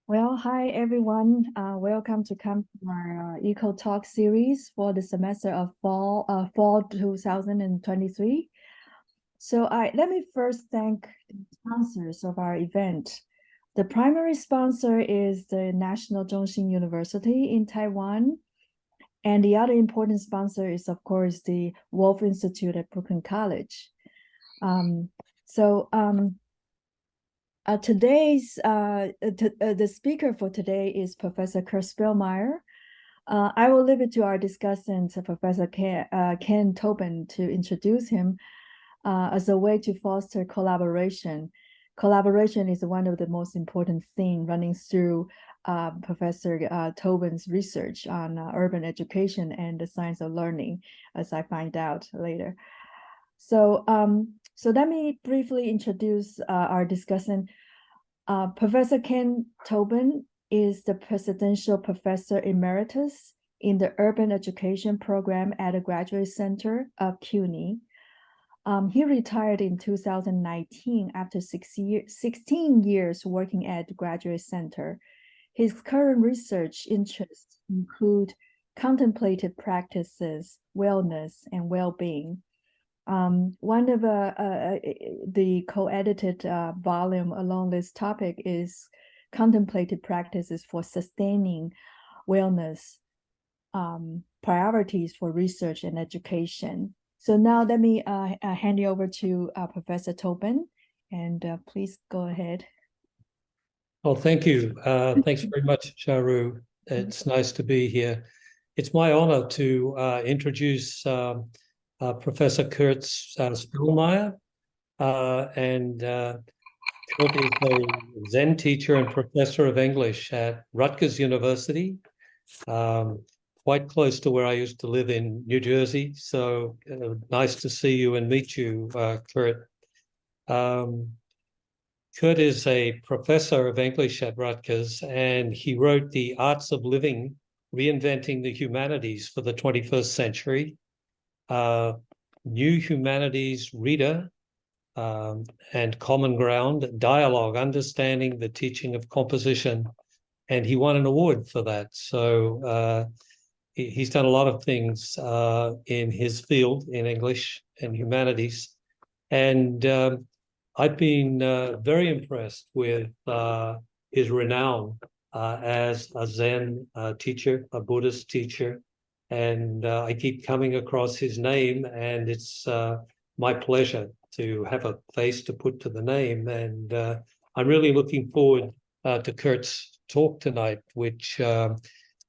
Well, hi everyone. Welcome to come to our Eco Talk series for the semester of fall 2023. Let me first thank the sponsors of our event. The primary sponsor is the National Zhongxin University in Taiwan, and the other important sponsor is, of course, the Wolf Institute at Brooklyn College. Um, so um, the speaker for today is Professor Kurt Spillmeyer. I will leave it to our discussant, Professor Ken Tobin, to introduce him as a way to foster collaboration. Collaboration is one of the most important things running through Professor Tobin's research on urban education and the science of learning, as I find out later. So let me briefly introduce our discussant. Professor Ken Tobin is the Presidential Professor Emeritus in the Urban Education Program at the Graduate Center of CUNY. He retired in 2019 after 16 years working at the Graduate Center. His current research interests include contemplative practices, wellness, and well-being. One of the co-edited volume along this topic is contemplative practices for sustaining wellness priorities for research and education. So now let me hand you over to Professor Tobin, and please go ahead. Well, thank you. Thanks very much, Charu. It's nice to be here. It's my honor to introduce Professor Kurt Spillmeyer. Kurt is a Zen teacher and professor of English at Rutgers University, quite close to where I used to live in New Jersey. So nice to see you and meet you, Kurt. Kurt is a professor of English at Rutgers, and he wrote The Arts of Living, Reinventing the Humanities for the 21st Century, New Humanities Reader, and Common Ground, Dialogue, Understanding the Teaching of Composition, and he won an award for that. So he's done a lot of things in his field, in English and humanities. And I've been very impressed with his renown as a Zen teacher, a Buddhist teacher, and I keep coming across his name, and it's my pleasure to have a face to put to the name. And I'm really looking forward to Kurt's talk tonight, which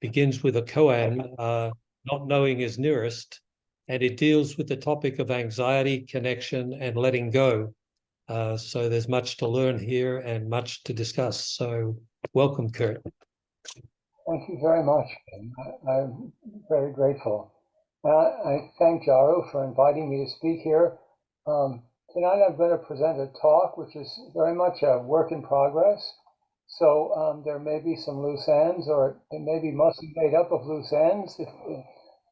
begins with a koan, Not Knowing Is Nearest, and it deals with the topic of anxiety, connection, and letting go. So there's much to learn here and much to discuss. So welcome, Kurt. Thank you very much. I'm very grateful. I thank Charu for inviting me to speak here. Tonight I'm going to present a talk which is very much a work in progress. So there may be some loose ends, or it may be mostly made up of loose ends.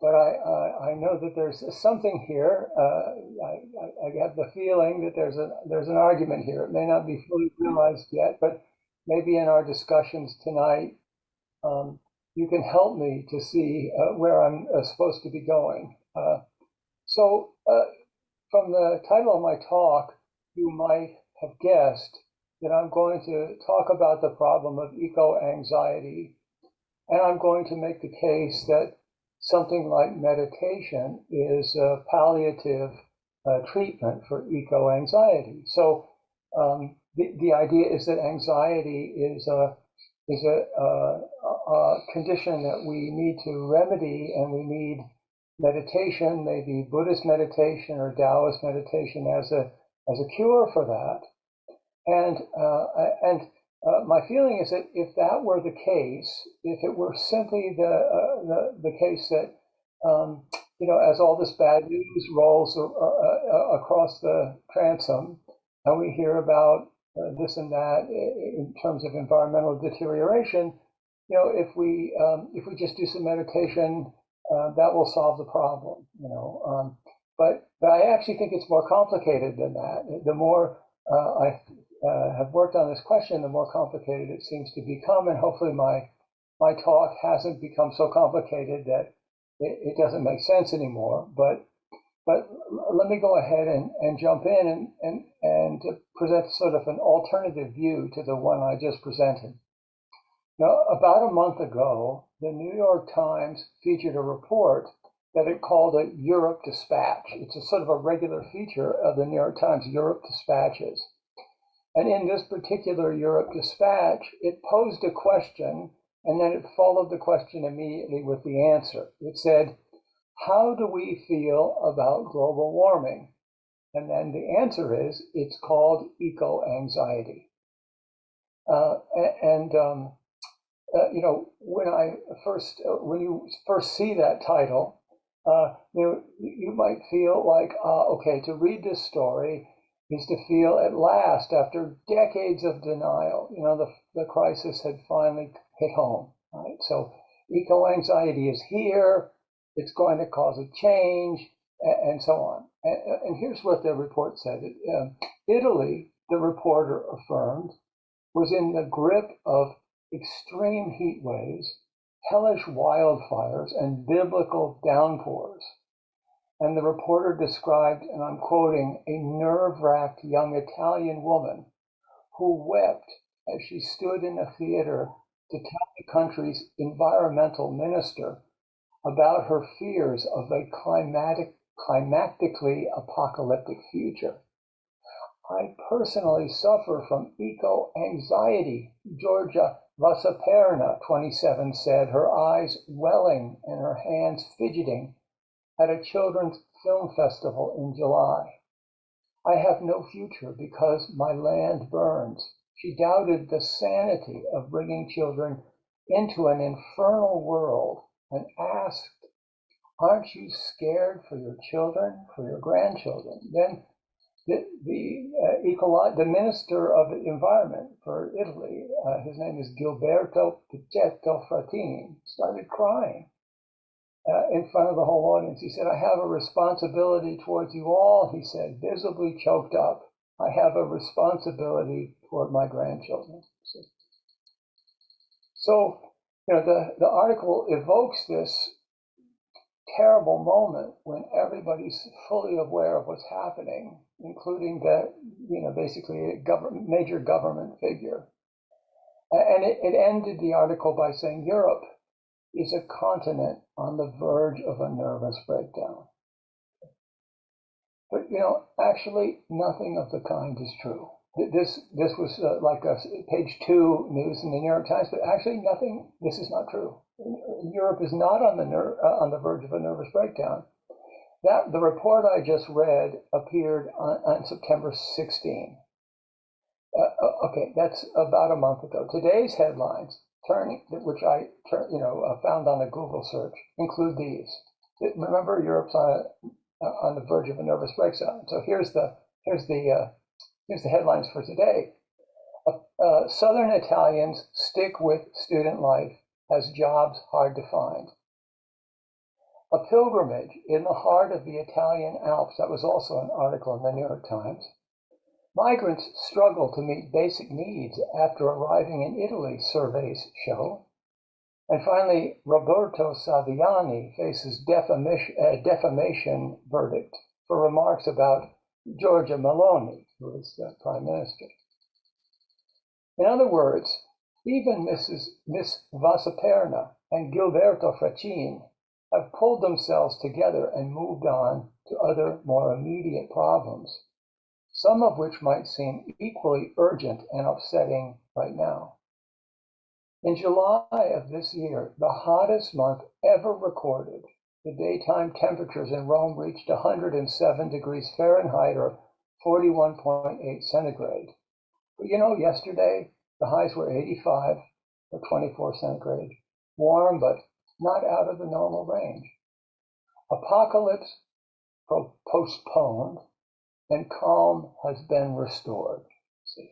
But I know that there's something here. I have the feeling that there's an argument here. It may not be fully realized yet, but maybe in our discussions tonight, you can help me to see where I'm supposed to be going. So from the title of my talk, you might have guessed that I'm going to talk about the problem of eco-anxiety, and I'm going to make the case that something like meditation is a palliative treatment for eco-anxiety. So the idea is that anxiety is a condition that we need to remedy, and we need meditation, maybe Buddhist meditation or Taoist meditation, as a cure for that. And my feeling is that if that were the case, if it were simply the case that as all this bad news rolls across the transom, and we hear about this and that in terms of environmental deterioration, if we just do some meditation, that will solve the problem. But I actually think it's more complicated than that. The more I have worked on this question, the more complicated it seems to become, and hopefully my talk hasn't become so complicated that it doesn't make sense anymore. But let me go ahead and jump in and present sort of an alternative view to the one I just presented. Now, about a month ago, the New York Times featured a report that it called a Europe Dispatch. It's a sort of a regular feature of the New York Times Europe Dispatches. And in this particular Europe Dispatch, it posed a question, and then it followed the question immediately with the answer. It said, how do we feel about global warming? And then the answer is, it's called eco-anxiety. You know, when you first see that title, you might feel like, okay, to read this story is to feel at last, after decades of denial, you know, the crisis had finally hit home, right? So eco-anxiety is here, it's going to cause a change, and so on. And here's what the report said. Italy, the reporter affirmed, was in the grip of extreme heat waves, hellish wildfires, and biblical downpours. And the reporter described, and I'm quoting, a nerve-wracked young Italian woman who wept as she stood in a theater to tell the country's environmental minister about her fears of a climactically apocalyptic future. I personally suffer from eco-anxiety, Georgia Vasaperna, 27, said, her eyes welling and her hands fidgeting at a children's film festival in July. I have no future because my land burns. She doubted the sanity of bringing children into an infernal world and asked, aren't you scared for your children, for your grandchildren? Then the Minister of the Environment for Italy, his name is Gilberto Pichetto Frattini, started crying in front of the whole audience. He said, I have a responsibility towards you all, he said, visibly choked up. I have a responsibility toward my grandchildren. So, you know, the article evokes this terrible moment when everybody's fully aware of what's happening, including the, you know, basically a major government figure. And it ended the article by saying Europe is a continent on the verge of a nervous breakdown. But, you know, actually nothing of the kind is true. This was like a page 2 news in the New York Times, but actually nothing, this is not true. Europe is not on the verge of a nervous breakdown. The report I just read appeared on September 16. Okay, that's about a month ago. Today's headlines, which I found on a Google search, include these. Remember, Europe's on the verge of a nervous breakdown. So here's the headlines for today. Southern Italians stick with student life as jobs hard to find. A pilgrimage in the heart of the Italian Alps. That was also an article in the New York Times. Migrants struggle to meet basic needs after arriving in Italy, surveys show. And finally, Roberto Saviani faces defamation verdict for remarks about Giorgia Meloni, who is the prime minister. In other words, even Miss Vasaperna and Gilberto Frattini have pulled themselves together and moved on to other more immediate problems, some of which might seem equally urgent and upsetting right now. In July of this year, the hottest month ever recorded, the daytime temperatures in Rome reached 107 degrees Fahrenheit or 41.8 centigrade. But you know, yesterday, the highs were 85 or 24 centigrade. Warm, but not out of the normal range. Apocalypse postponed, and calm has been restored. See.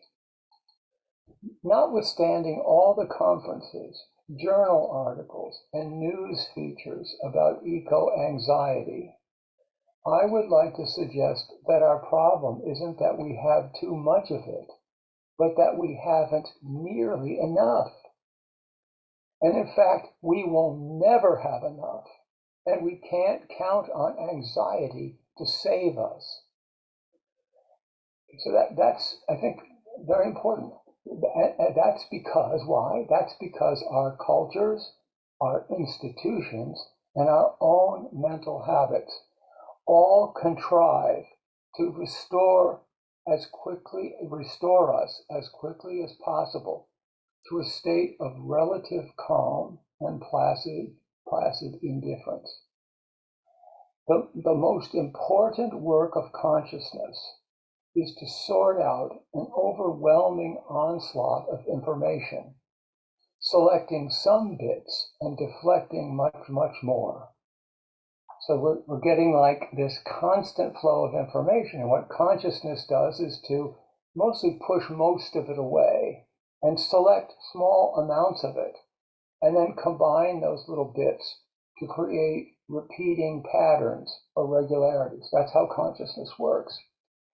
Notwithstanding all the conferences, journal articles, and news features about eco-anxiety, I would like to suggest that our problem isn't that we have too much of it, but that we haven't nearly enough. And in fact, we will never have enough, and we can't count on anxiety to save us. So that's, I think, very important. And that's because, why? That's because our cultures, our institutions, and our own mental habits all contrive to restore us as quickly as possible to a state of relative calm and placid indifference. The most important work of consciousness is to sort out an overwhelming onslaught of information, selecting some bits and deflecting much, much more. So we're getting like this constant flow of information, and what consciousness does is to mostly push most of it away and select small amounts of it, and then combine those little bits to create repeating patterns or regularities. That's how consciousness works.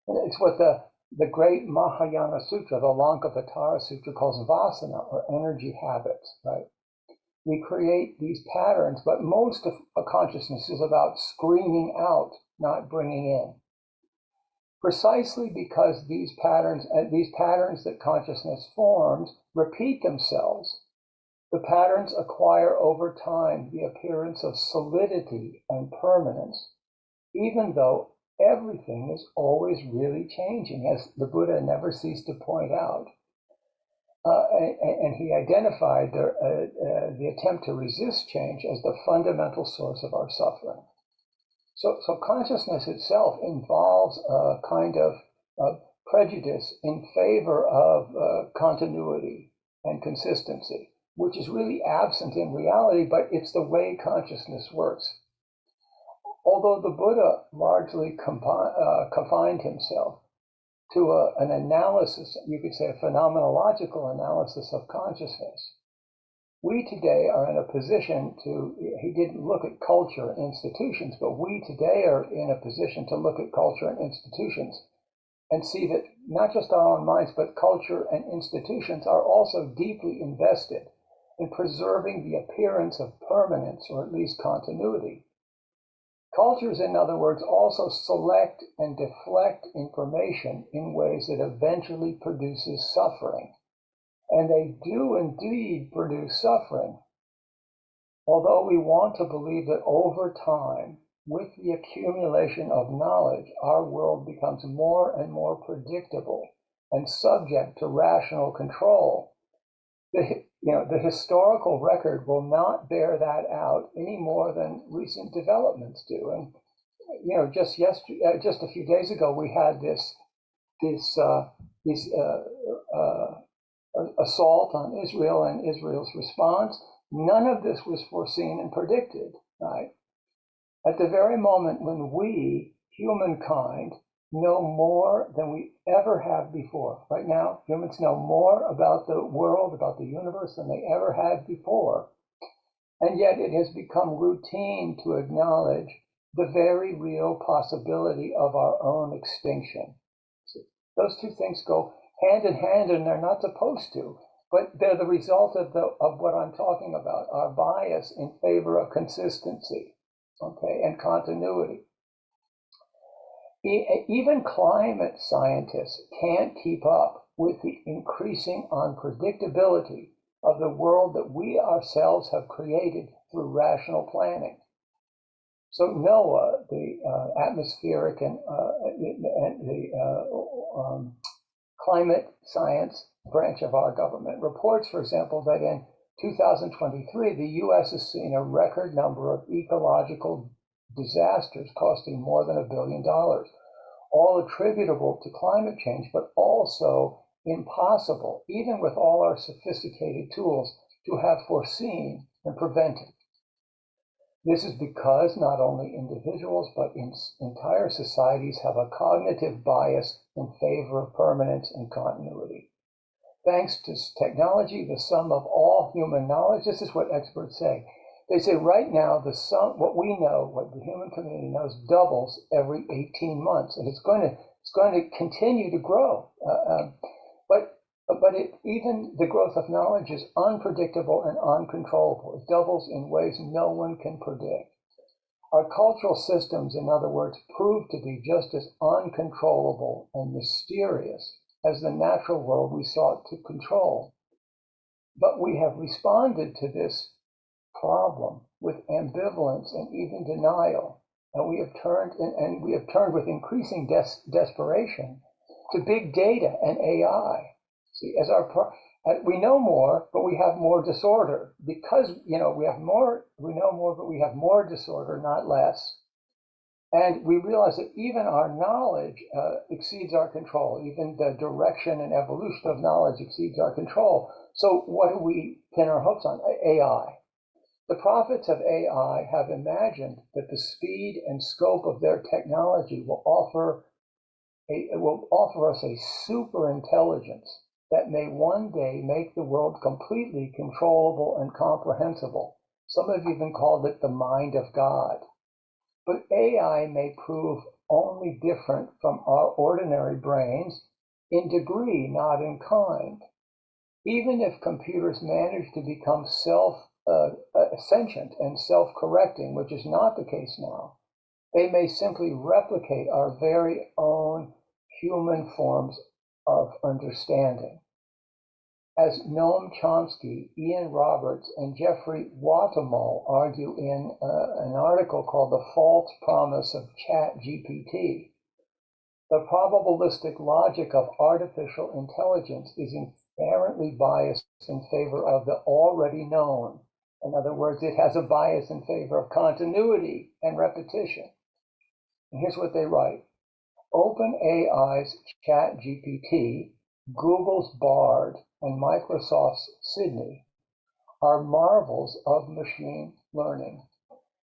And it's what the great Mahayana Sutra, the Lankavatara Sutra, calls vasana, or energy habits, right? We create these patterns, but most of consciousness is about screening out, not bringing in. Precisely because these patterns that consciousness forms repeat themselves, the patterns acquire over time the appearance of solidity and permanence, even though everything is always really changing, as the Buddha never ceased to point out. And he identified the attempt to resist change as the fundamental source of our suffering. So consciousness itself involves a kind of prejudice in favor of continuity and consistency, which is really absent in reality, but it's the way consciousness works. Although the Buddha largely confined himself to an analysis, you could say a phenomenological analysis of consciousness, we today are in a position he didn't look at culture and institutions, but we today are in a position to look at culture and institutions and see that not just our own minds, but culture and institutions are also deeply invested in preserving the appearance of permanence, or at least continuity. Cultures, in other words, also select and deflect information in ways that eventually produces suffering. And they do indeed produce suffering. Although we want to believe that over time, with the accumulation of knowledge, our world becomes more and more predictable and subject to rational control, the historical record will not bear that out any more than recent developments do. And just a few days ago, we had this assault on Israel and Israel's response. None of this was foreseen and predicted, right? At the very moment when we, humankind, know more than we ever have before. Right now, humans know more about the world, about the universe, than they ever had before. And yet it has become routine to acknowledge the very real possibility of our own extinction. So those two things go hand in hand, and they're not supposed to, but they're the result of what I'm talking about, our bias in favor of consistency, okay, and continuity. Even climate scientists can't keep up with the increasing unpredictability of the world that we ourselves have created through rational planning. So NOAA, the atmospheric and the climate science branch of our government, reports, for example, that in 2023, the U.S. has seen a record number of ecological disasters costing more than $1 billion, all attributable to climate change, but also impossible, even with all our sophisticated tools, to have foreseen and prevented. This is because not only individuals, but entire societies have a cognitive bias in favor of permanence and continuity. Thanks to technology, the sum of all human knowledge, this is what experts say. They say right now, what we know, what the human community knows, doubles every 18 months, and it's going to continue to grow. But But even the growth of knowledge is unpredictable and uncontrollable. It doubles in ways no one can predict. Our cultural systems, in other words, prove to be just as uncontrollable and mysterious as the natural world we sought to control. But we have responded to this problem with ambivalence and even denial, and we have turned with increasing desperation to big data and AI. See, we know more, but we have more disorder because we know more, but we have more disorder, not less. And we realize that even our knowledge exceeds our control. Even the direction and evolution of knowledge exceeds our control. So what do we pin our hopes on? AI. The prophets of AI have imagined that the speed and scope of their technology will offer us a super intelligence that may one day make the world completely controllable and comprehensible. Some have even called it the mind of God. But AI may prove only different from our ordinary brains in degree, not in kind. Even if computers manage to become sentient and self-correcting, which is not the case now, they may simply replicate our very own human forms of understanding. As Noam Chomsky, Ian Roberts, and Jeffrey Watemull argue in an article called The False Promise of ChatGPT, the probabilistic logic of artificial intelligence is inherently biased in favor of the already known. In other words, it has a bias in favor of continuity and repetition. And here's what they write. OpenAI's ChatGPT, Google's Bard, and Microsoft's Sydney are marvels of machine learning.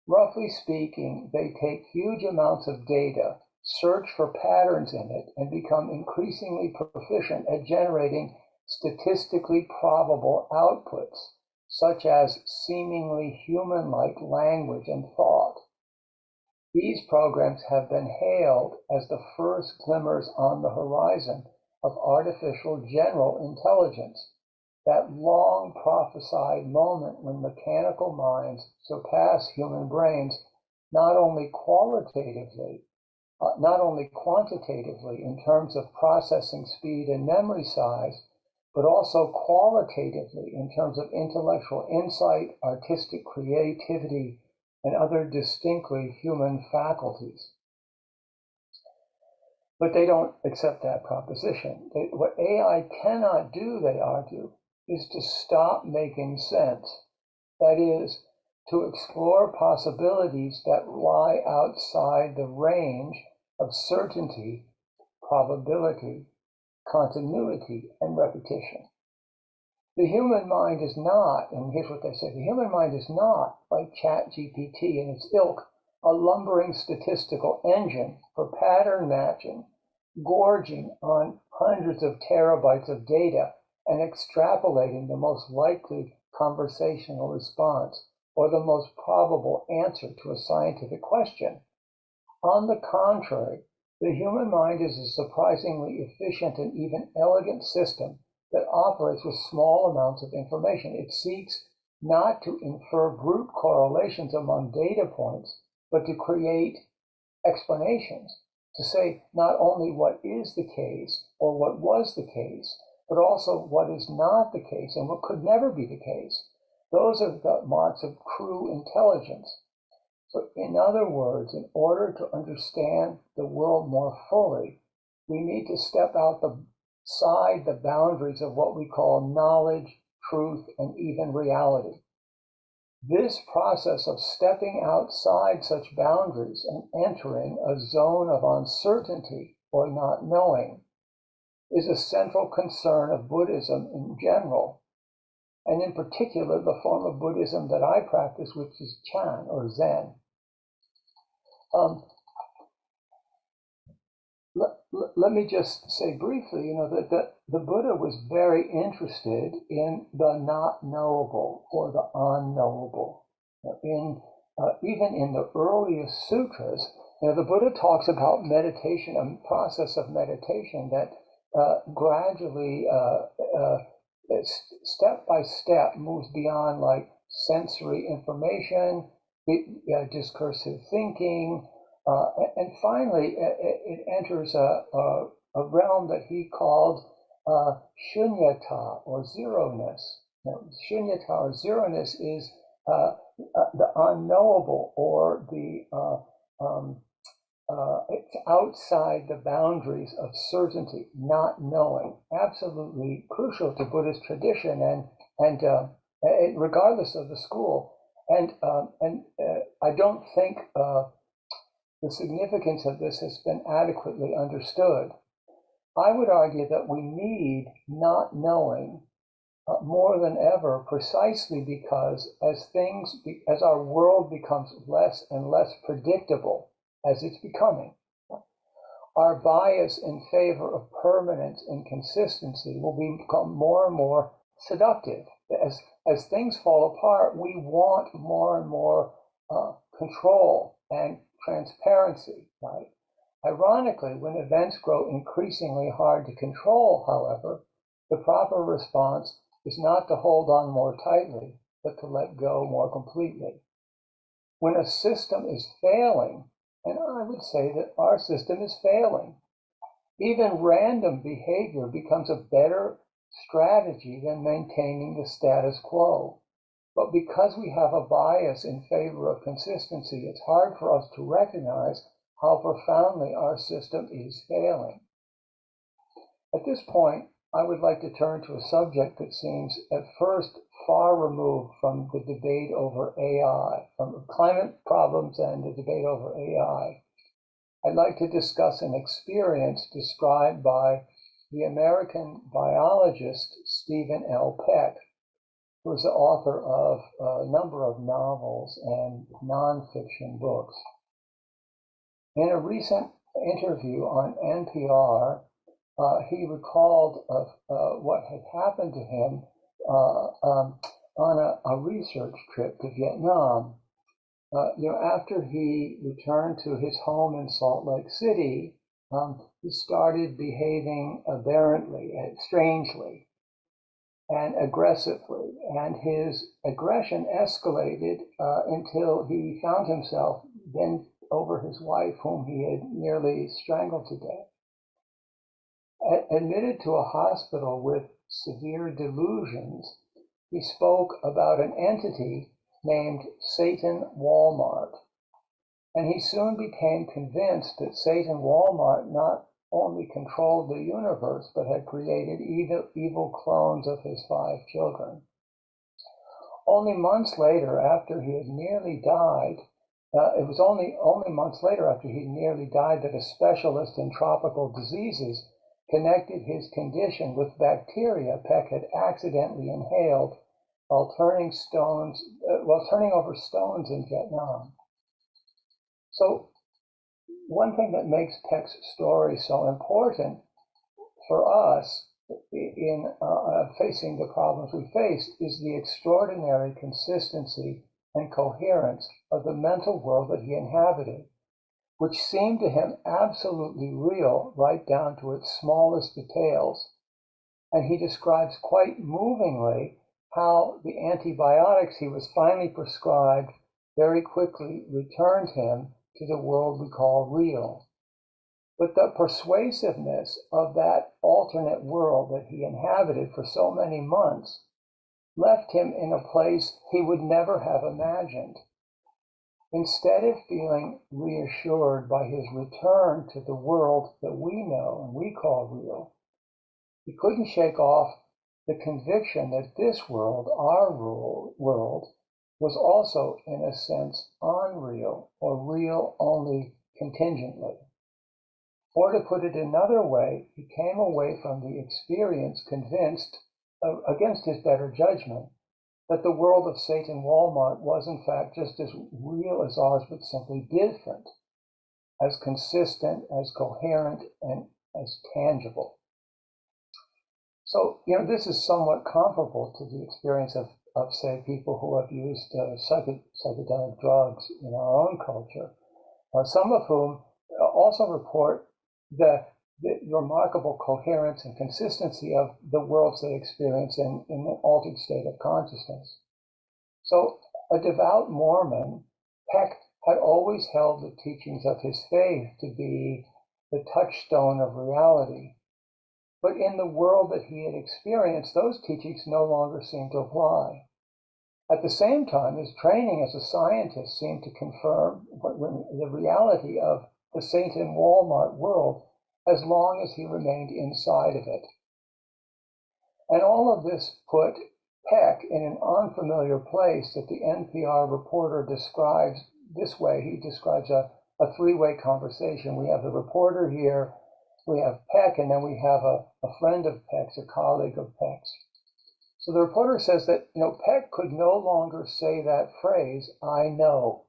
Roughly speaking, they take huge amounts of data, search for patterns in it, and become increasingly proficient at generating statistically probable outputs, such as seemingly human-like language and thought. These programs have been hailed as the first glimmers on the horizon of artificial general intelligence, that long prophesied moment when mechanical minds surpass human brains not only quantitatively in terms of processing speed and memory size, but also qualitatively in terms of intellectual insight, artistic creativity, and other distinctly human faculties. But they don't accept that proposition. What AI cannot do, they argue, is to stop making sense. That is, to explore possibilities that lie outside the range of certainty, probability, continuity, and repetition. The human mind is not, and here's what they say, the human mind is not, like ChatGPT and its ilk, a lumbering statistical engine for pattern matching, gorging on hundreds of terabytes of data and extrapolating the most likely conversational response or the most probable answer to a scientific question. On the contrary, the human mind is a surprisingly efficient and even elegant system that operates with small amounts of information. It seeks not to infer brute correlations among data points, but to create explanations, to say not only what is the case or what was the case, but also what is not the case and what could never be the case. Those are the marks of true intelligence. So in other words, in order to understand the world more fully, we need to step outside the boundaries of what we call knowledge, truth, and even reality. This process of stepping outside such boundaries and entering a zone of uncertainty or not knowing is a central concern of Buddhism in general, and in particular the form of Buddhism that I practice, which is Chan or Zen. Let me just say briefly, that the Buddha was very interested in the not knowable or the unknowable. Even in the earliest sutras, the Buddha talks about meditation, a process of meditation that gradually, step by step, moves beyond like sensory information, discursive thinking, and finally it enters a realm that he called shunyata, or zeroness. Shunyata, or zeroness, is the unknowable, or it's outside the boundaries of certainty, not knowing. Absolutely crucial to Buddhist tradition, and regardless of the school. And I don't think the significance of this has been adequately understood. I would argue that we need not knowing more than ever, precisely because as our world becomes less and less predictable, as it's becoming, our bias in favor of permanence and consistency will become more and more seductive. As things fall apart, we want more and more control and transparency, right? Ironically, when events grow increasingly hard to control, however, the proper response is not to hold on more tightly, but to let go more completely. When a system is failing, and I would say that our system is failing, even random behavior becomes a better strategy than maintaining the status quo. But because we have a bias in favor of consistency, it's hard for us to recognize how profoundly our system is failing. At this point, I would like to turn to a subject that seems at first far removed from the debate over AI, from climate problems and the debate over AI. I'd like to discuss an experience described by the American biologist Stephen L. Peck, who is the author of a number of novels and nonfiction books. In a recent interview on NPR, he recalled what had happened to him on a research trip to Vietnam. After he returned to his home in Salt Lake City, he started behaving aberrantly, strangely, and aggressively. And his aggression escalated until he found himself bent over his wife, whom he had nearly strangled to death. Admitted to a hospital with severe delusions, he spoke about an entity named Satan Walmart. And he soon became convinced that Satan Walmart not only controlled the universe, but had created evil clones of his 5 children. Only months later, after he had nearly died, it was only months later after he nearly died that a specialist in tropical diseases connected his condition with bacteria Peck had accidentally inhaled while turning over stones in Vietnam. So one thing that makes Peck's story so important for us in facing the problems we face is the extraordinary consistency and coherence of the mental world that he inhabited, which seemed to him absolutely real right down to its smallest details. And he describes quite movingly how the antibiotics he was finally prescribed very quickly returned him to the world we call real. But the persuasiveness of that alternate world that he inhabited for so many months left him in a place he would never have imagined. Instead of feeling reassured by his return to the world that we know and we call real, he couldn't shake off the conviction that this world, our world, was also, in a sense, unreal, or real only contingently. Or to put it another way, he came away from the experience convinced, against his better judgment, that the world of Satan Walmart was in fact just as real as ours, but simply different, as consistent, as coherent, and as tangible. So, this is somewhat comparable to the experience of say, people who have used psychedelic drugs in our own culture, some of whom also report the the remarkable coherence and consistency of the worlds they experience in an altered state of consciousness. So a devout Mormon, Peck had always held the teachings of his faith to be the touchstone of reality. But in the world that he had experienced, those teachings no longer seemed to apply. At the same time, his training as a scientist seemed to confirm the reality of the Satan Walmart world as long as he remained inside of it. And all of this put Peck in an unfamiliar place that the NPR reporter describes this way. He describes a three-way conversation. We have the reporter here, we have Peck, and then we have a friend of Peck's, a colleague of Peck's. So the reporter says that, Peck could no longer say that phrase, "I know."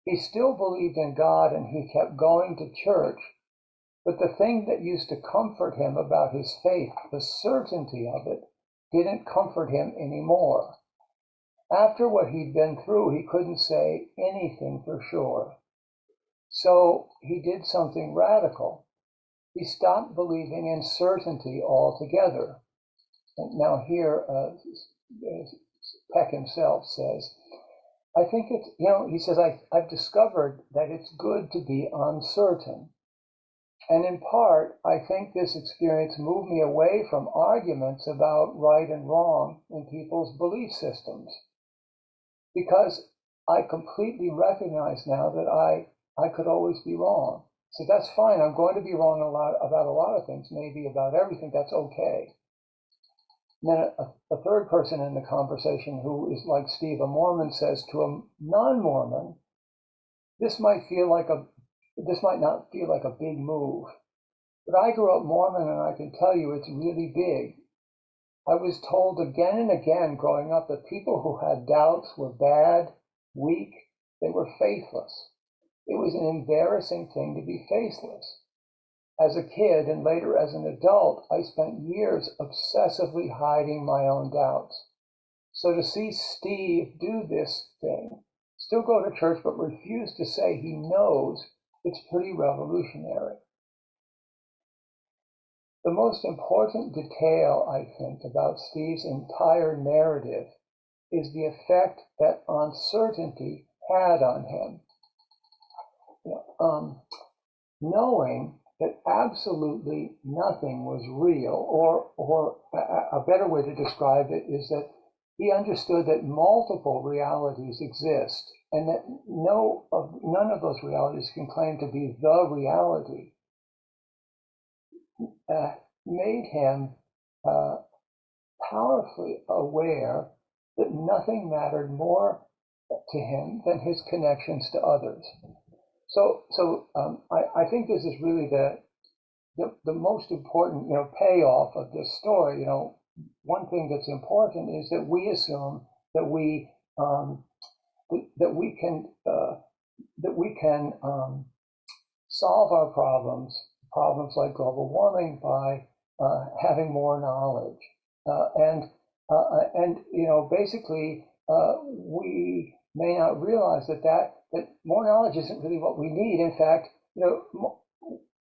He still believed in God and he kept going to church, but the thing that used to comfort him about his faith, the certainty of it, didn't comfort him anymore. After what he'd been through, he couldn't say anything for sure. So he did something radical. He stopped believing in certainty altogether. And now here, Peck himself says, I think it's, he says, I've discovered that it's good to be uncertain. And in part, I think this experience moved me away from arguments about right and wrong in people's belief systems. Because I completely recognize now that I could always be wrong. So that's fine. I'm going to be wrong about a lot of things, maybe about everything. That's okay. And then a third person in the conversation, who is like Steve, a Mormon, says to a non-Mormon, this might not feel like a big move, but I grew up Mormon and I can tell you it's really big. I was told again and again growing up that people who had doubts were bad, weak, they were faithless. It was an embarrassing thing to be faithless. As a kid and later as an adult, I spent years obsessively hiding my own doubts. So to see Steve do this thing, still go to church but refuse to say he knows, it's pretty revolutionary. The most important detail, I think, about Steve's entire narrative is the effect that uncertainty had on him. Knowing that absolutely nothing was real, or a better way to describe it is that he understood that multiple realities exist and that none of those realities can claim to be the reality, made him powerfully aware that nothing mattered more to him than his connections to others. So I think this is really the most important payoff of this story. One thing that's important is that we assume that we can solve our problems like global warming, by having more knowledge, basically we may not realize that more knowledge isn't really what we need. In fact,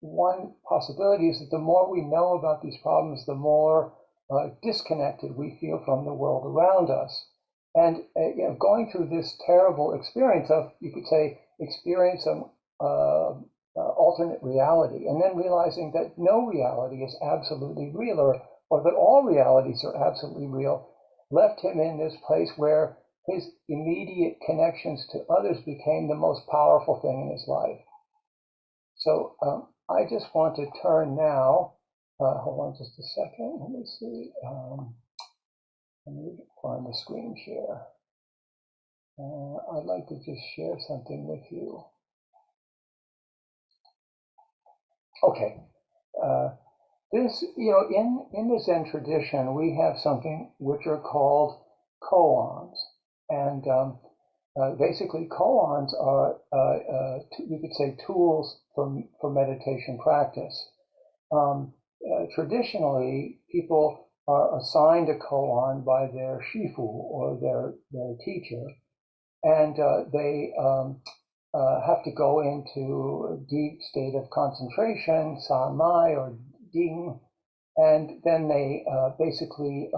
one possibility is that the more we know about these problems, the more disconnected we feel from the world around us. And going through this terrible experience of, you could say, experience of alternate reality, and then realizing that no reality is absolutely real, or that all realities are absolutely real, left him in this place where his immediate connections to others became the most powerful thing in his life. So I just want to turn now, hold on just a second, let me see, let me find the screen share. I'd like to just share something with you. Okay, this, in the Zen tradition, we have something which are called koans. And basically, koans are, you could say, tools for meditation practice. Traditionally, people are assigned a koan by their shifu, or their teacher, and they have to go into a deep state of concentration, samai or ding, and then they basically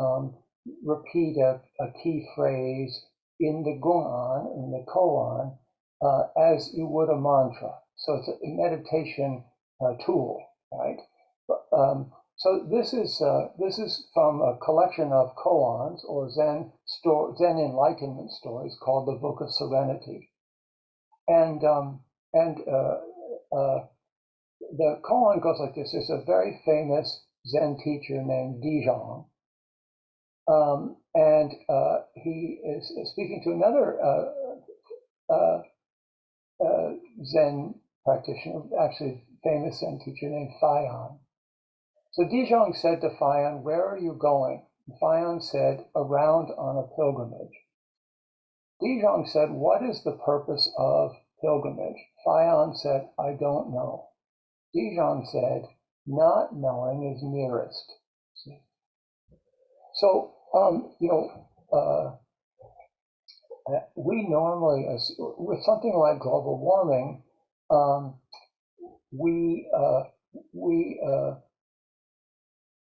repeat a key phrase in the gungan, in the koan, as you would a mantra. So it's a meditation tool, right? So this is from a collection of koans or Zen enlightenment stories called the Book of Serenity, and the koan goes like this. There's a very famous Zen teacher named Dijong, and he is speaking to another Zen practitioner, actually famous Zen teacher named Fayan. So Dijong said to Fayan, "Where are you going?" And Fayan said, "Around on a pilgrimage." Dijong said, "What is the purpose of pilgrimage?" Fayan said, "I don't know." Dijong said, "Not knowing is nearest." So, we normally, with something like global warming, we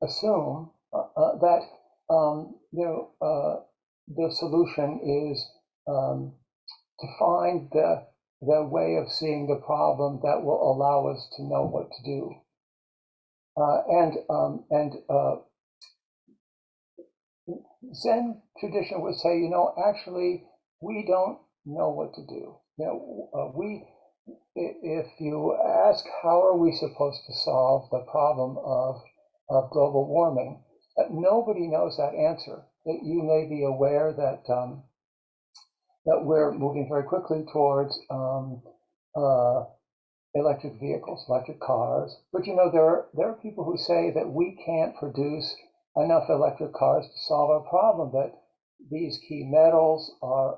assume that the solution is to find the way of seeing the problem that will allow us to know what to do. Zen tradition would say, actually, we don't know what to do. If you ask how are we supposed to solve the problem of global warming, nobody knows that answer. That you may be aware that that we're moving very quickly towards electric vehicles, electric cars. But there are people who say that we can't produce enough electric cars to solve our problem. That these key metals are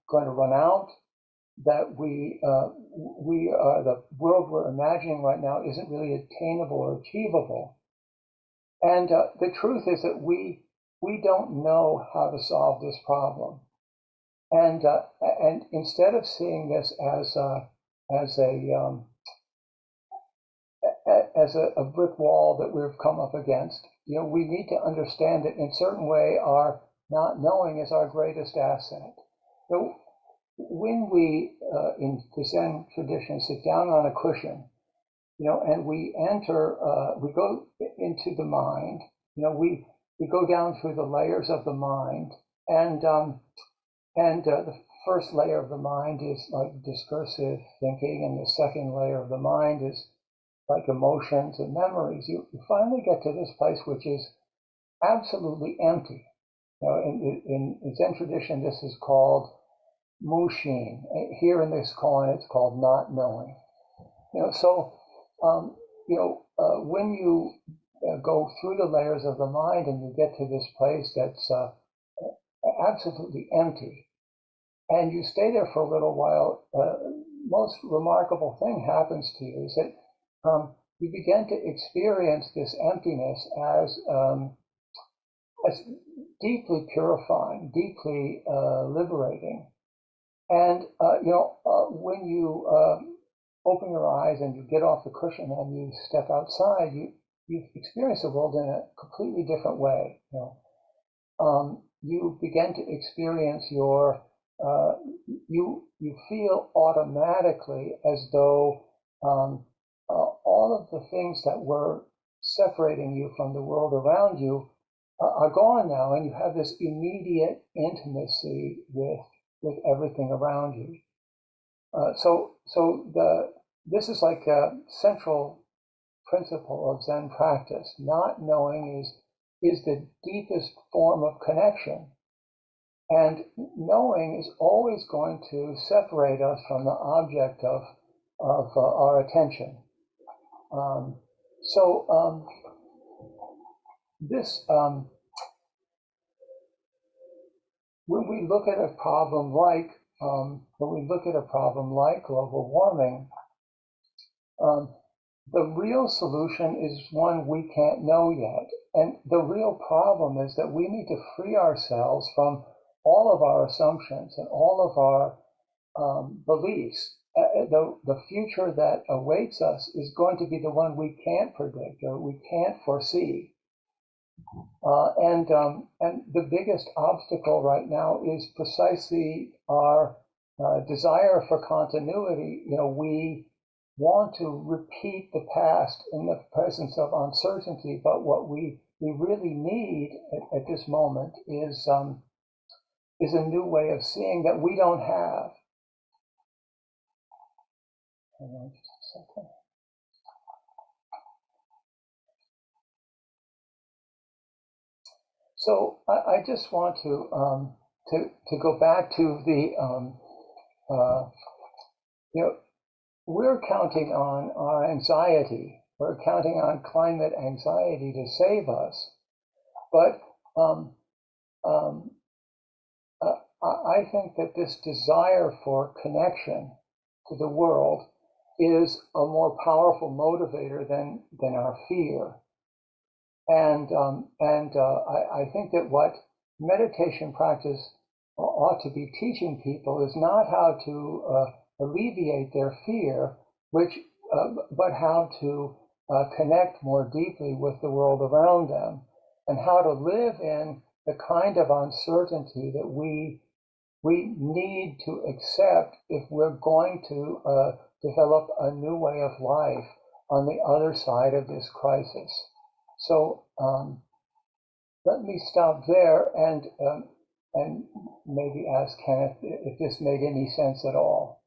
going to run out. That we are the world we're imagining right now isn't really attainable or achievable. And the truth is that we don't know how to solve this problem. And instead of seeing this as a brick wall that we've come up against, we need to understand that in a certain way our not knowing is our greatest asset. When we in the Zen tradition sit down on a cushion, and we enter, we go into the mind, we go down through the layers of the mind, and the first layer of the mind is like discursive thinking, and the second layer of the mind is like emotions and memories. You finally get to this place which is absolutely empty. In Zen tradition, this is called Mushin. Here in this koan, it's called not knowing. When you go through the layers of the mind and you get to this place that's absolutely empty, and you stay there for a little while, most remarkable thing happens to you is that you begin to experience this emptiness as deeply purifying, deeply liberating. And when you open your eyes and you get off the cushion and you step outside, you experience the world in a completely different way. You begin to experience you feel automatically as though all of the things that were separating you from the world around you are gone now, and you have this immediate intimacy with everything around you. This is like a central principle of Zen practice. Not knowing is the deepest form of connection, and knowing is always going to separate us from the object of our attention. When we look at a problem like global warming, the real solution is one we can't know yet. And the real problem is that we need to free ourselves from all of our assumptions and all of our beliefs. The future that awaits us is going to be the one we can't predict or we can't foresee. And the biggest obstacle right now is precisely our desire for continuity. We want to repeat the past in the presence of uncertainty, but what we really need at this moment is a new way of seeing that we don't have. Hang on just a second. So I just want to go back to the we're counting on our anxiety. We're counting on climate anxiety to save us, but I think that this desire for connection to the world is a more powerful motivator than our fear. And I think that what meditation practice ought to be teaching people is not how to alleviate their fear, but how to connect more deeply with the world around them, and how to live in the kind of uncertainty that we need to accept if we're going to develop a new way of life on the other side of this crisis. So let me stop there and maybe ask Kenneth if this made any sense at all.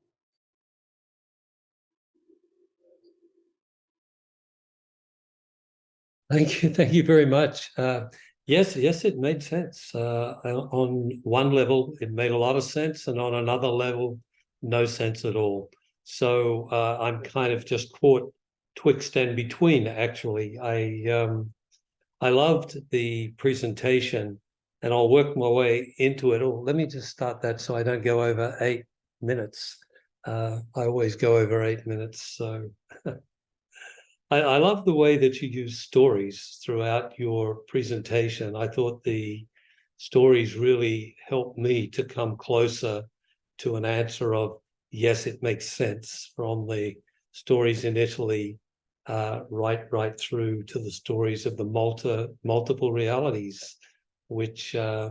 Thank you very much. Yes, it made sense. On one level, it made a lot of sense, and on another level, no sense at all. So I'm kind of just caught twixt and between. Actually, I loved the presentation, and I'll work my way into it all. Let me just start that so I don't go over 8 minutes. I always go over 8 minutes, so. I love the way that you use stories throughout your presentation. I thought the stories really helped me to come closer to an answer of, yes, it makes sense, from the stories in Italy right through to the stories of the multiple realities, which I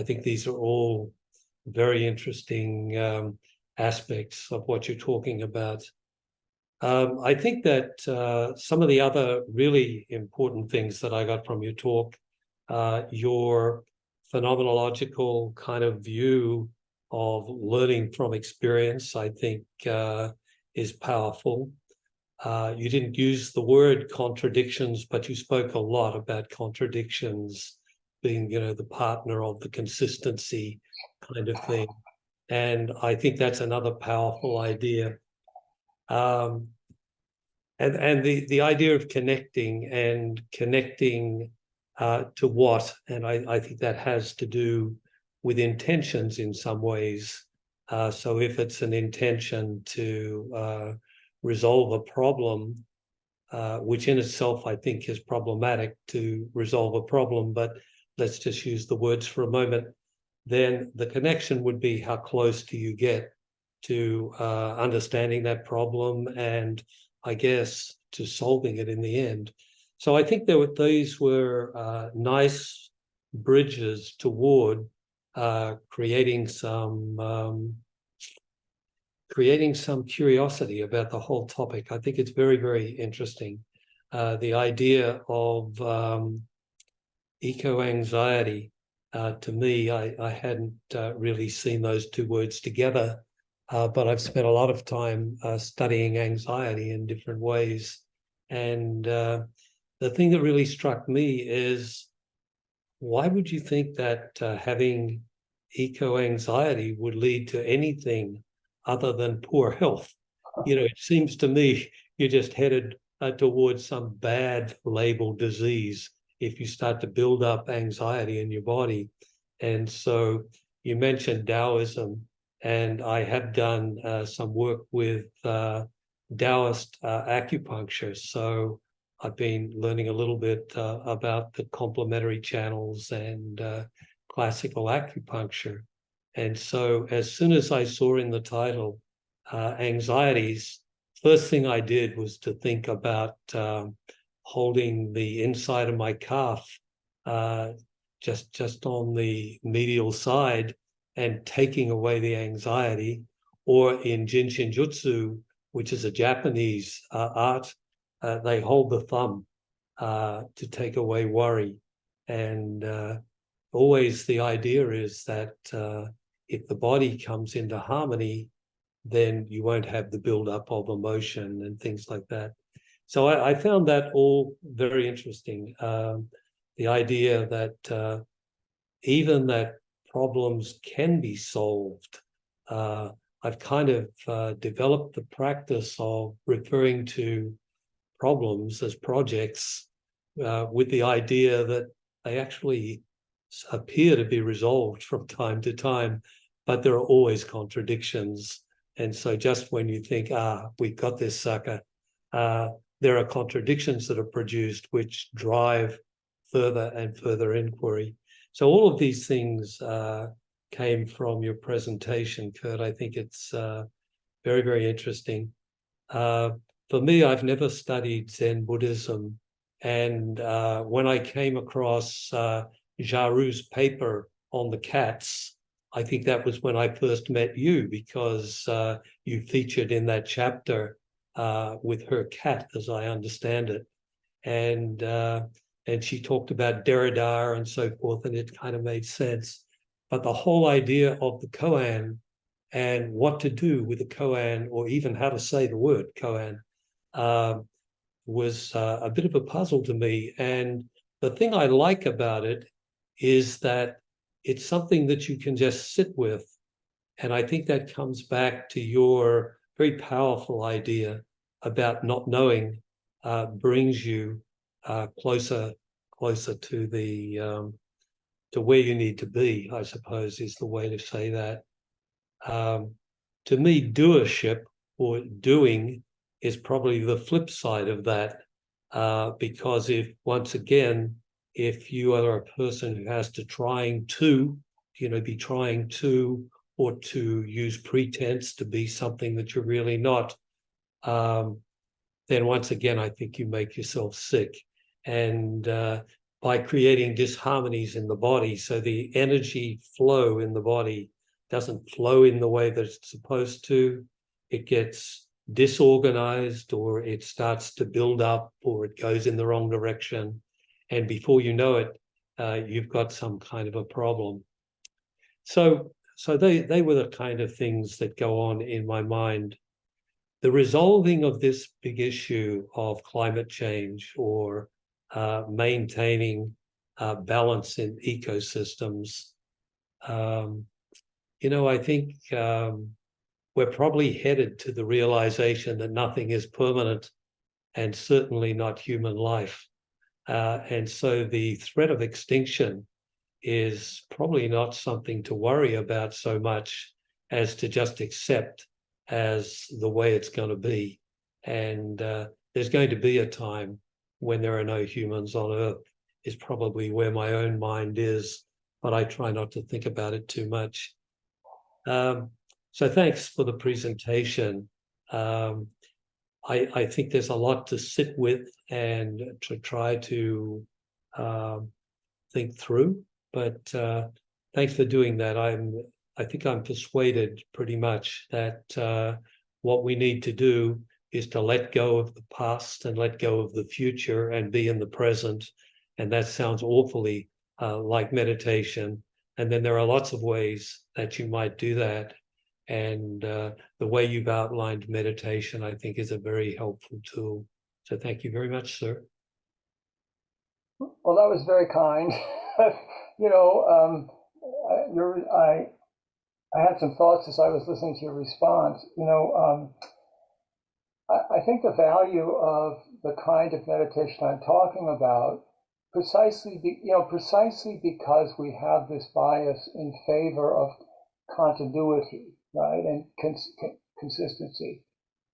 think these are all very interesting aspects of what you're talking about. I think that some of the other really important things that I got from your talk, your phenomenological kind of view of learning from experience, I think is powerful. You didn't use the word contradictions, but you spoke a lot about contradictions being, the partner of the consistency kind of thing. And I think that's another powerful idea. And the idea of connecting to what, and I think that has to do with intentions in some ways. So if it's an intention to resolve a problem, which in itself I think is problematic to resolve a problem, but let's just use the words for a moment, then the connection would be how close do you get to understanding that problem and, I guess, to solving it in the end. So I think these were nice bridges toward creating some curiosity about the whole topic. I think it's very, very interesting. The idea of eco-anxiety, to me, I hadn't really seen those two words together. But I've spent a lot of time studying anxiety in different ways. And the thing that really struck me is, why would you think that having eco-anxiety would lead to anything other than poor health? It seems to me you're just headed towards some bad labeled disease if you start to build up anxiety in your body. And so you mentioned Taoism, and I have done some work with Taoist acupuncture. So I've been learning a little bit about the complementary channels and classical acupuncture. And so as soon as I saw in the title, anxieties, first thing I did was to think about holding the inside of my calf, just on the medial side, and taking away the anxiety. Or in Jin Shinjutsu, which is a Japanese art, they hold the thumb to take away worry. And always the idea is that if the body comes into harmony, then you won't have the buildup of emotion and things like that. So I found that all very interesting. The idea that even that problems can be solved. I've kind of developed the practice of referring to problems as projects with the idea that they actually appear to be resolved from time to time, but there are always contradictions. And so just when you think, we've got this sucker, there are contradictions that are produced which drive further and further inquiry. So all of these things came from your presentation, Kurt. I think it's very, very interesting. For me, I've never studied Zen Buddhism. And when I came across Jaru's paper on the cats, I think that was when I first met you, because you featured in that chapter with her cat, as I understand it. And she talked about Derrida and so forth, and it kind of made sense. But the whole idea of the koan and what to do with the koan, or even how to say the word koan, was a bit of a puzzle to me. And the thing I like about it is that it's something that you can just sit with. And I think that comes back to your very powerful idea about not knowing brings you closer to the to where you need to be, I suppose, is the way to say that. To me, doership or doing is probably the flip side of that, because if you are a person who has to be trying to, or to use pretense to be something that you're really not, then once again, I think you make yourself sick. And by creating disharmonies in the body, so the energy flow in the body doesn't flow in the way that it's supposed to, it gets disorganized, or it starts to build up, or it goes in the wrong direction. And before you know it, you've got some kind of a problem. So they were the kind of things that go on in my mind. The resolving of this big issue of climate change, or maintaining balance in ecosystems, I think we're probably headed to the realization that nothing is permanent, and certainly not human life. And so the threat of extinction is probably not something to worry about so much as to just accept as the way it's going to be. And there's going to be a time when there are no humans on Earth, is probably where my own mind is, but I try not to think about it too much. So thanks for the presentation. I think there's a lot to sit with and to try to think through, but thanks for doing that. I think I'm persuaded pretty much that what we need to do is to let go of the past and let go of the future and be in the present. And that sounds awfully like meditation. And then there are lots of ways that you might do that. And the way you've outlined meditation, I think, is a very helpful tool. So thank you very much, sir. Well, that was very kind. I had some thoughts as I was listening to your response. I think the value of the kind of meditation I'm talking about, precisely because we have this bias in favor of continuity, right, and consistency.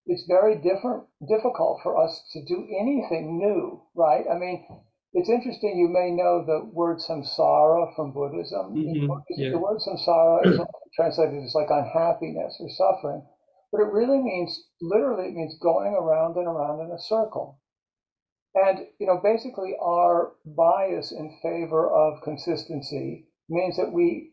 It's very difficult for us to do anything new, right? I mean, it's interesting, you may know the word samsara from Buddhism. In Buddhism, Yeah. the word samsara is translated as like unhappiness or suffering, but it really means, literally, it means going around and around in a circle. And, basically our bias in favor of consistency means that we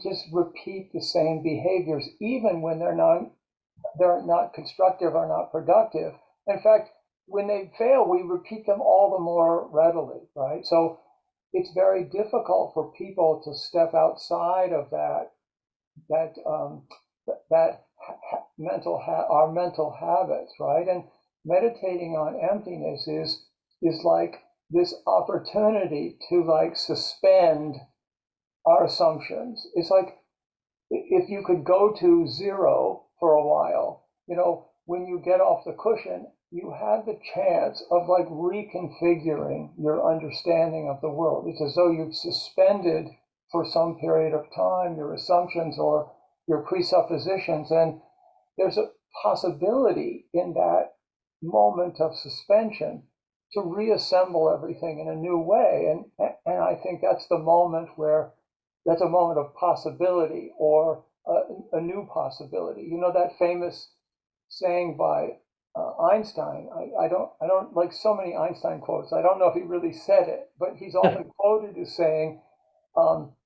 just repeat the same behaviors, even when they're not constructive or not productive. In fact, when they fail, we repeat them all the more readily, right? So it's very difficult for people to step outside of that our mental habits, right? And meditating on emptiness is like this opportunity to like suspend our assumptions. It's like if you could go to zero for a while, when you get off the cushion, you have the chance of like reconfiguring your understanding of the world. It's as though you've suspended for some period of time your assumptions or your presuppositions, and there's a possibility in that moment of suspension to reassemble everything in a new way. And I think that's the moment where that's a moment of possibility or a new possibility. That famous saying by Einstein. I don't like so many Einstein quotes. I don't know if he really said it, but he's often quoted as saying,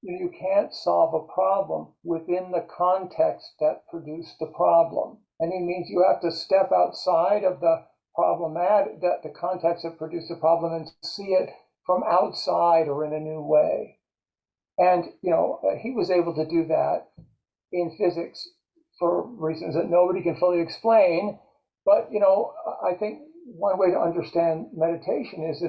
you can't solve a problem within the context that produced the problem. And he means you have to step outside of the the context that produced the problem and see it from outside or in a new way. And, he was able to do that in physics for reasons that nobody can fully explain. But, I think one way to understand meditation is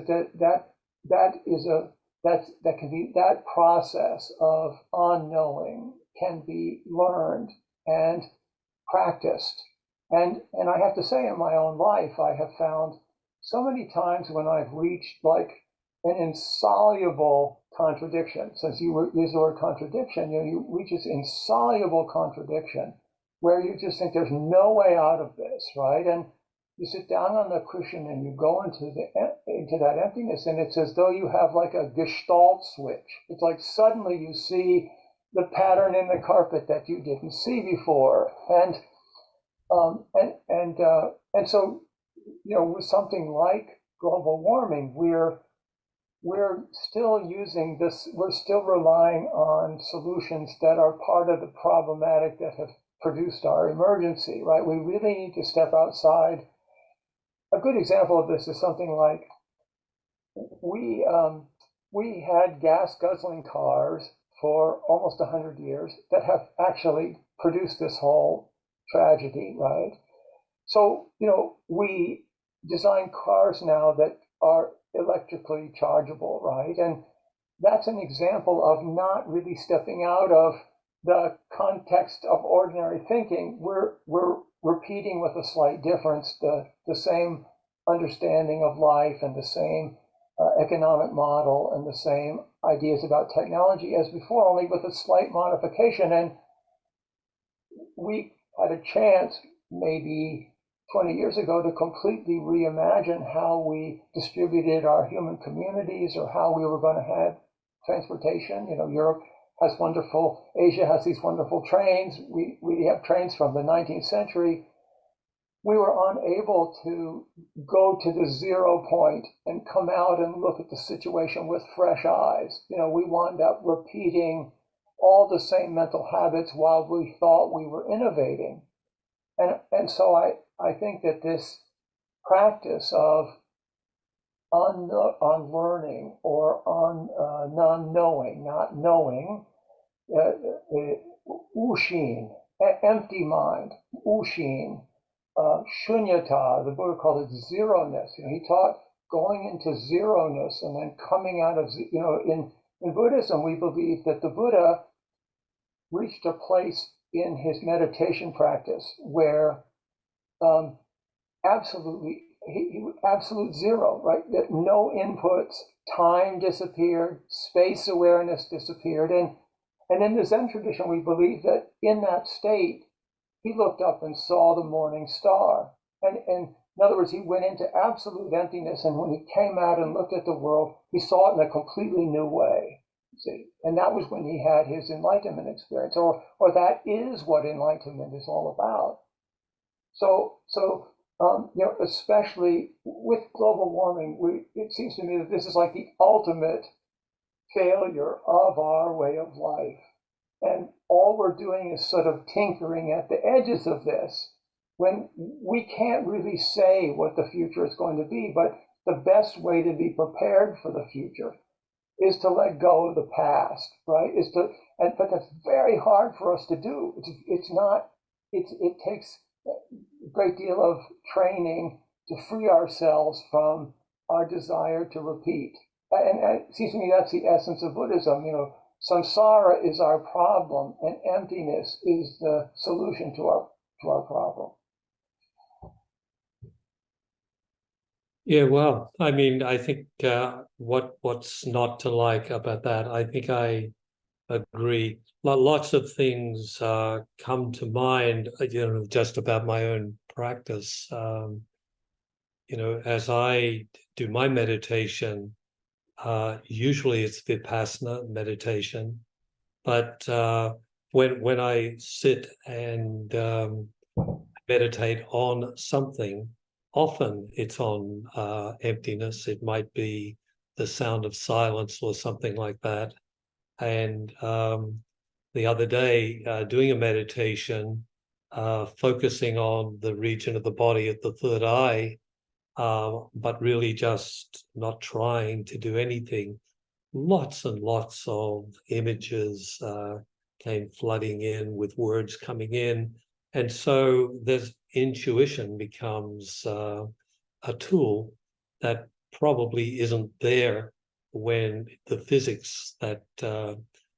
that process of unknowing can be learned and practiced. And I have to say, in my own life, I have found so many times when I've reached like an insoluble contradiction. Since you use the word contradiction, you reach this insoluble contradiction where you just think there's no way out of this, right? And you sit down on the cushion and you go into that emptiness, and it's as though you have like a gestalt switch. It's like suddenly you see the pattern in the carpet that you didn't see before, and so with something like global warming, we're still using this. We're still relying on solutions that are part of the problematic that have produced our emergency, right? We really need to step outside. A good example of this is something like we had gas guzzling cars for almost 100 years that have actually produced this whole tragedy, right? So, we design cars now that are electrically chargeable, right? And that's an example of not really stepping out of the context of ordinary thinking. We're repeating with a slight difference the same understanding of life and the same economic model and the same ideas about technology as before, only with a slight modification. And we had a chance maybe 20 years ago to completely reimagine how we distributed our human communities or how we were going to have transportation. Europe has Asia has these wonderful trains. We have trains from the 19th century. We were unable to go to the 0 point and come out and look at the situation with fresh eyes. We wound up repeating all the same mental habits while we thought we were innovating. And so I think that this practice of unlearning or non-knowing, not knowing, ushin, empty mind, ushin, shunyata, the Buddha called it zeroness. He taught going into zeroness and then coming out of, in Buddhism, we believe that the Buddha reached a place in his meditation practice where absolute zero, right? That no inputs, time disappeared, space awareness disappeared. And in the Zen tradition, we believe that in that state, he looked up and saw the morning star. And In other words, he went into absolute emptiness, and when he came out and looked at the world, he saw it in a completely new way. See, and that was when he had his enlightenment experience, or that is what enlightenment is all about. So especially with global warming, it seems to me that this is like the ultimate failure of our way of life. And all we're doing is sort of tinkering at the edges of this, when we can't really say what the future is going to be, but the best way to be prepared for the future is to let go of the past, right? But that's very hard for us to do. It takes a great deal of training to free ourselves from our desire to repeat. And it seems to me that's the essence of Buddhism. Samsara is our problem, and emptiness is the solution to our problem. Yeah, well, I mean, I think what's not to like about that, I think I agree. Lots of things come to mind, just about my own practice. As I do my meditation, usually it's Vipassana meditation, but when I sit and meditate on something, often it's on emptiness. It might be the sound of silence or something like that. And the other day, doing a meditation, focusing on the region of the body at the third eye, but really just not trying to do anything. Lots and lots of images came flooding in, with words coming in. And so this intuition becomes a tool that probably isn't there when the physics that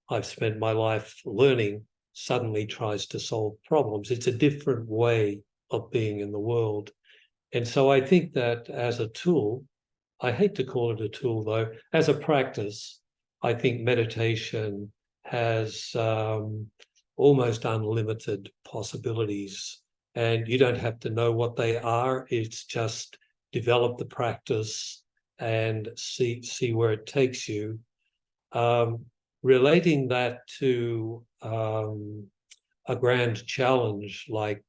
I've spent my life learning suddenly tries to solve problems. It's a different way of being in the world. And so I think that as a tool, I hate to call it a tool though, as a practice, I think meditation has almost unlimited possibilities. And you don't have to know what they are. It's just develop the practice and see where it takes you. Relating that to a grand challenge like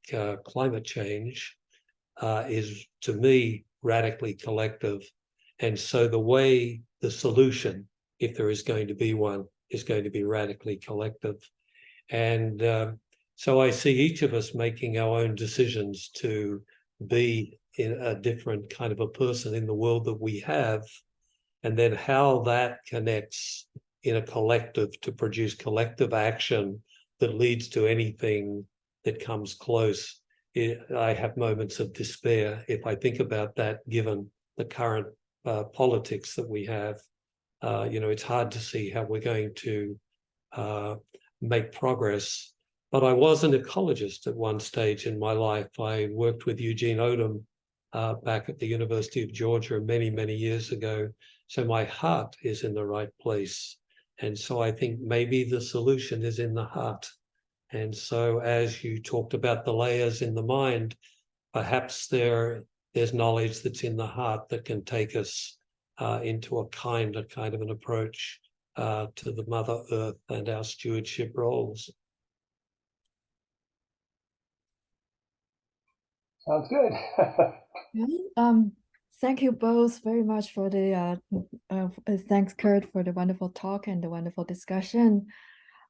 climate change is, to me, radically collective. And so the solution, if there is going to be one, is going to be radically collective. And so I see each of us making our own decisions to be in a different kind of a person in the world that we have, and then how that connects in a collective to produce collective action that leads to anything that comes close. I have moments of despair if I think about that, given the current politics that we have. It's hard to see how we're going to make progress. But I was an ecologist at one stage in my life. I worked with Eugene Odom back at the University of Georgia many, many years ago. So my heart is in the right place. And so I think maybe the solution is in the heart. And so as you talked about the layers in the mind, perhaps there's knowledge that's in the heart that can take us into a kind of an approach to the Mother Earth and our stewardship roles. Sounds good. Thank you both very much for the thanks, Kurt, for the wonderful talk and the wonderful discussion.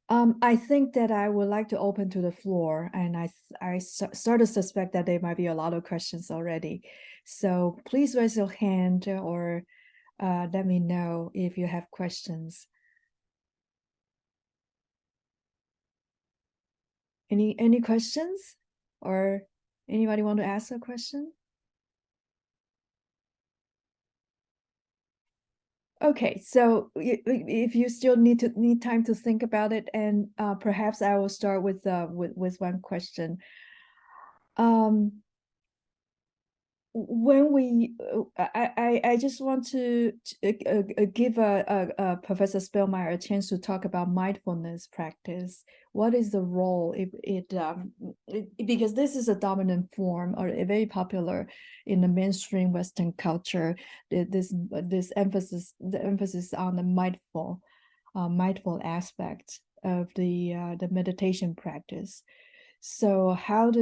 I think that I would like to open to the floor, and I sort of suspect that there might be a lot of questions already. So please raise your hand or let me know if you have questions. Any questions, or anybody want to ask a question? Okay, so if you still need time to think about it, and perhaps I will start with one question. when we, I just want to give Professor Spellmeyer a chance to talk about mindfulness practice. What is the role if because this is a dominant form or a very popular in the mainstream Western culture. This emphasis, the emphasis on the mindful aspect of the meditation practice. So how do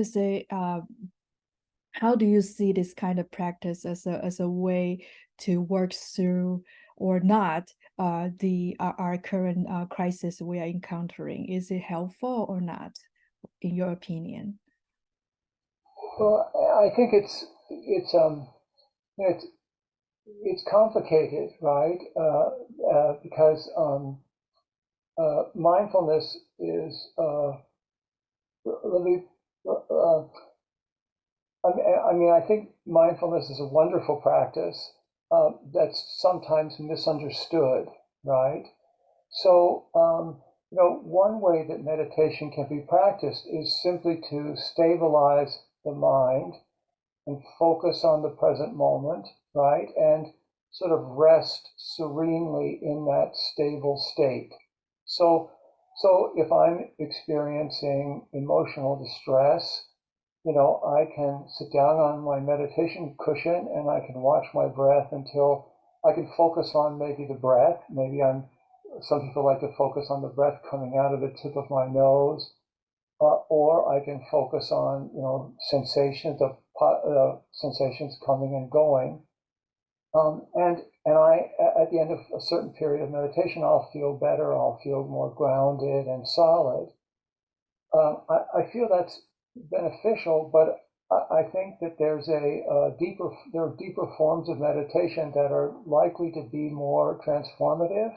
you see this kind of practice as a way to work through or not our current crisis we are encountering? Is it helpful or not, in your opinion? Well, I think it's complicated, right? Because mindfulness is really. I think mindfulness is a wonderful practice that's sometimes misunderstood, right? So, one way that meditation can be practiced is simply to stabilize the mind and focus on the present moment, right? And sort of rest serenely in that stable state. So if I'm experiencing emotional distress, I can sit down on my meditation cushion and I can watch my breath until I can focus on maybe the breath. Some people like to focus on the breath coming out of the tip of my nose, or I can focus on, sensations coming and going. And I, at the end of a certain period of meditation, I'll feel better. I'll feel more grounded and solid. I feel that's beneficial, but I think that there are deeper forms of meditation that are likely to be more transformative.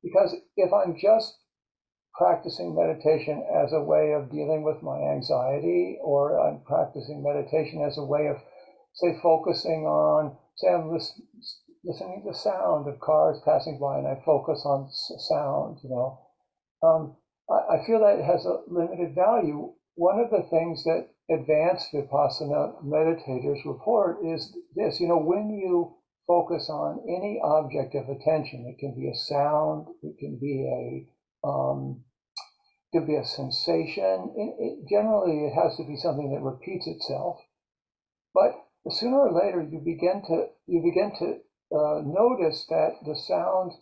Because if I'm just practicing meditation as a way of dealing with my anxiety, or I'm practicing meditation as a way of, say, focusing on, say, I'm listening to the sound of cars passing by and I focus on sound, I feel that it has a limited value. One of the things that advanced Vipassana meditators report is this, when you focus on any object of attention, it can be a sound, it can be a sensation. Generally, it has to be something that repeats itself. But sooner or later, you begin to notice that the sound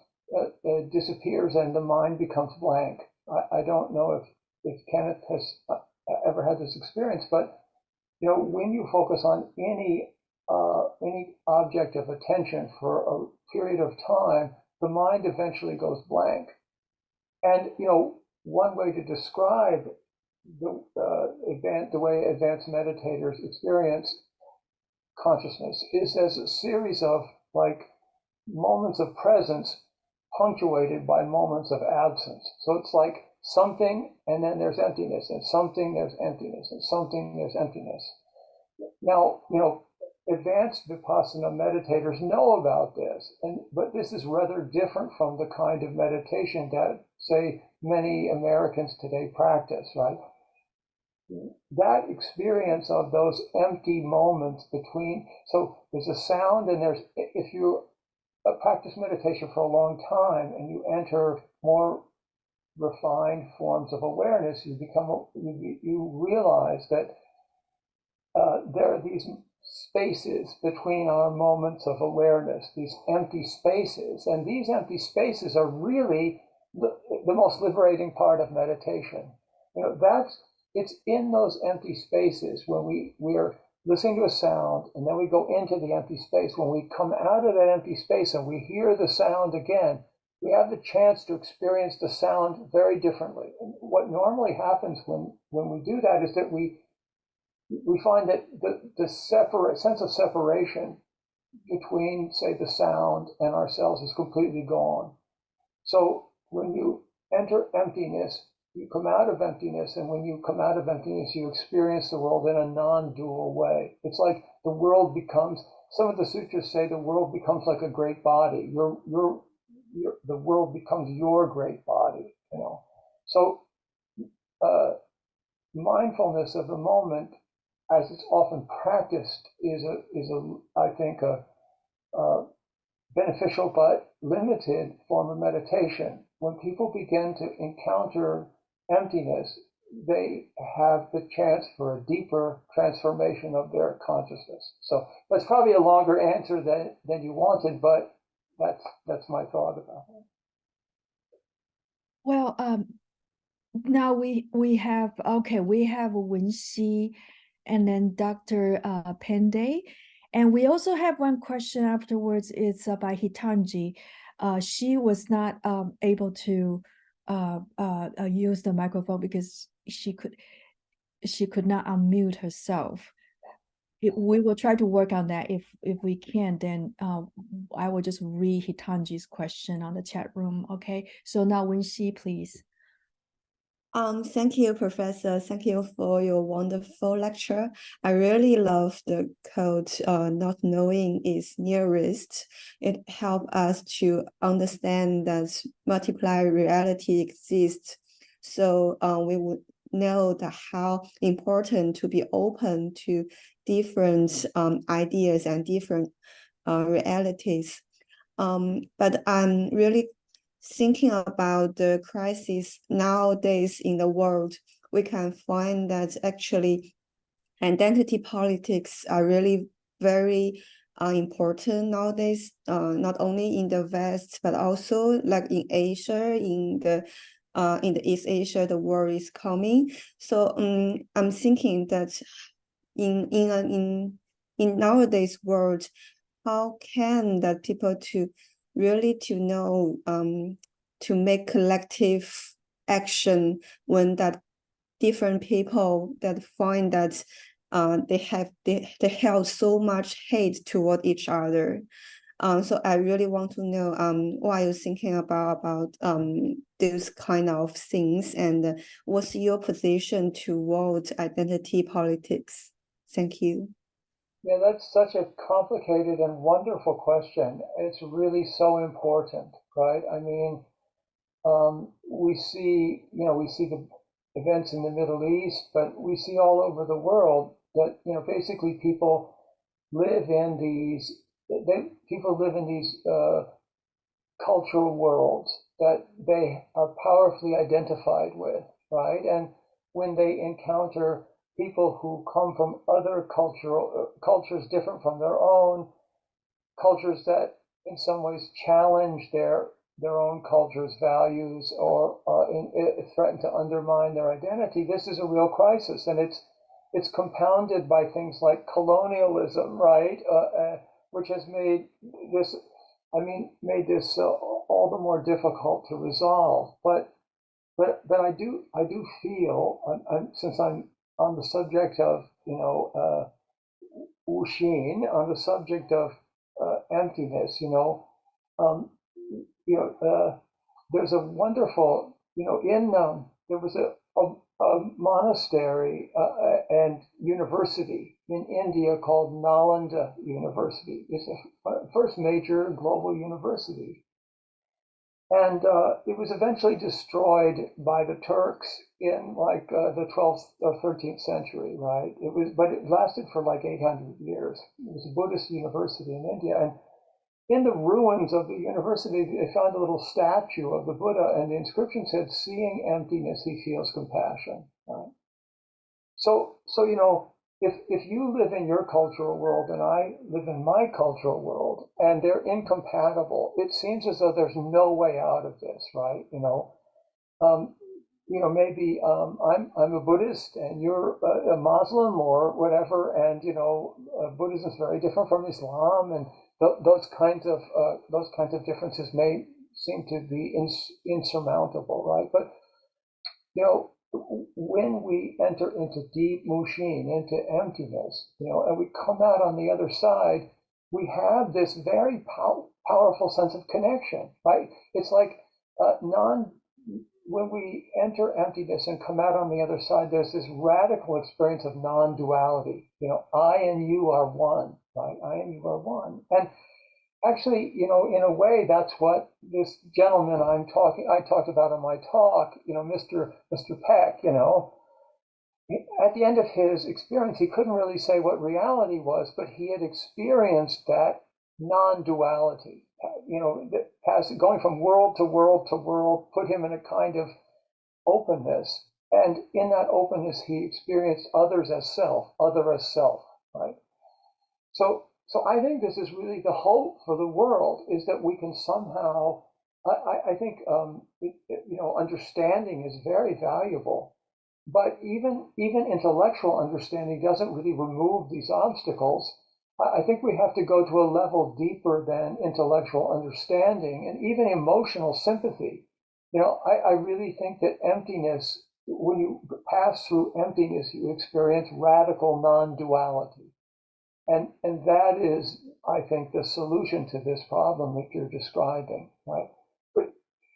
disappears and the mind becomes blank. I don't know if Kenneth has ever had this experience, but when you focus on any object of attention for a period of time, the mind eventually goes blank. And one way to describe the way advanced meditators experience consciousness is as a series of moments of presence punctuated by moments of absence. So it's like something, and then there's emptiness, and something, there's emptiness, and something, there's emptiness. Now, advanced Vipassana meditators know about this, but this is rather different from the kind of meditation that, say, many Americans today practice, right? That experience of those empty moments between, so there's a sound, and if you practice meditation for a long time and you enter more refined forms of awareness, you realize that there are these spaces between our moments of awareness, these empty spaces, and these empty spaces are really the most liberating part of meditation. It's in those empty spaces when we're listening to a sound, and then we go into the empty space. When we come out of that empty space and we hear the sound again, we have the chance to experience the sound very differently. And what normally happens when we do that is that we find that the sense of separation between, say, the sound and ourselves is completely gone. So when you enter emptiness, you come out of emptiness, and when you come out of emptiness, you experience the world in a non-dual way. It's like the world becomes, some of the sutras say the world becomes like a great body. The world becomes your great body, So mindfulness of the moment as it's often practiced, is I think a beneficial but limited form of meditation. When people begin to encounter emptiness, they have the chance for a deeper transformation of their consciousness. So that's probably a longer answer than you wanted, but that's my thought about it. Well, now we have Wenxi and then Dr. Penday. And we also have one question afterwards. It's by Hitanji. She was not able to use the microphone because she could not unmute herself. We will try to work on that. If we can, then I will just read Hitanji's question on the chat room. Okay. So now Wenxi, please. Thank you, Professor. Thank you for your wonderful lecture. I really love the quote, not knowing is nearest. It helped us to understand that multiple reality exists. So we would know that how important to be open to different ideas and different realities. But I'm really thinking about the crisis nowadays in the world, we can find that actually identity politics are really very important nowadays, not only in the West, but also like in Asia, in the East Asia, the war is coming. So I'm thinking that in nowadays world, how can that people to really to know to make collective action when that different people that find that they held so much hate toward each other. So I really want to know what are you thinking about those kind of things, and what's your position toward identity politics? Thank you. Yeah, that's such a complicated and wonderful question. It's really so important, right? I mean, we see the events in the Middle East, but we see all over the world that, basically people live in these cultural worlds that they are powerfully identified with, right? And when they encounter people who come from other cultures different from their own, cultures that in some ways challenge their own culture's values or threaten to undermine their identity, this is a real crisis, and it's compounded by things like colonialism, right? Which has made this all the more difficult to resolve. But I do feel, since I'm on the subject of Wuxin, on the subject of emptiness, there's a wonderful, there was a monastery and university in India called Nalanda University. It's the first major global university. And it was eventually destroyed by the Turks in like the 12th or 13th century, right? But it lasted for like 800 years. It was a Buddhist university in India. And in the ruins of the university, they found a little statue of the Buddha, and the inscription said, "Seeing emptiness, he feels compassion." Right? So if you live in your cultural world and I live in my cultural world and they're incompatible, it seems as though there's no way out of this, right? Maybe I'm a Buddhist and you're a Muslim or whatever, and Buddhism is very different from Islam, and those kinds of differences may seem to be insurmountable, right? But when we enter into deep Wuxin, into emptiness, and we come out on the other side, we have this very powerful sense of connection, right? It's like when we enter emptiness and come out on the other side, there's this radical experience of non-duality. I and you are one, right? I and you are one. And actually, in a way, that's what this gentleman I talked about in my talk, Mr. Peck, at the end of his experience, he couldn't really say what reality was, but he had experienced that non-duality. Going from world to world to world put him in a kind of openness. And in that openness, he experienced others as self, other as self, right? So I think this is really the hope for the world, is that we can somehow, I think, understanding is very valuable, but even intellectual understanding doesn't really remove these obstacles. I think we have to go to a level deeper than intellectual understanding and even emotional sympathy. I really think that emptiness, when you pass through emptiness, you experience radical non-duality. And that is, I think, the solution to this problem that you're describing, right? But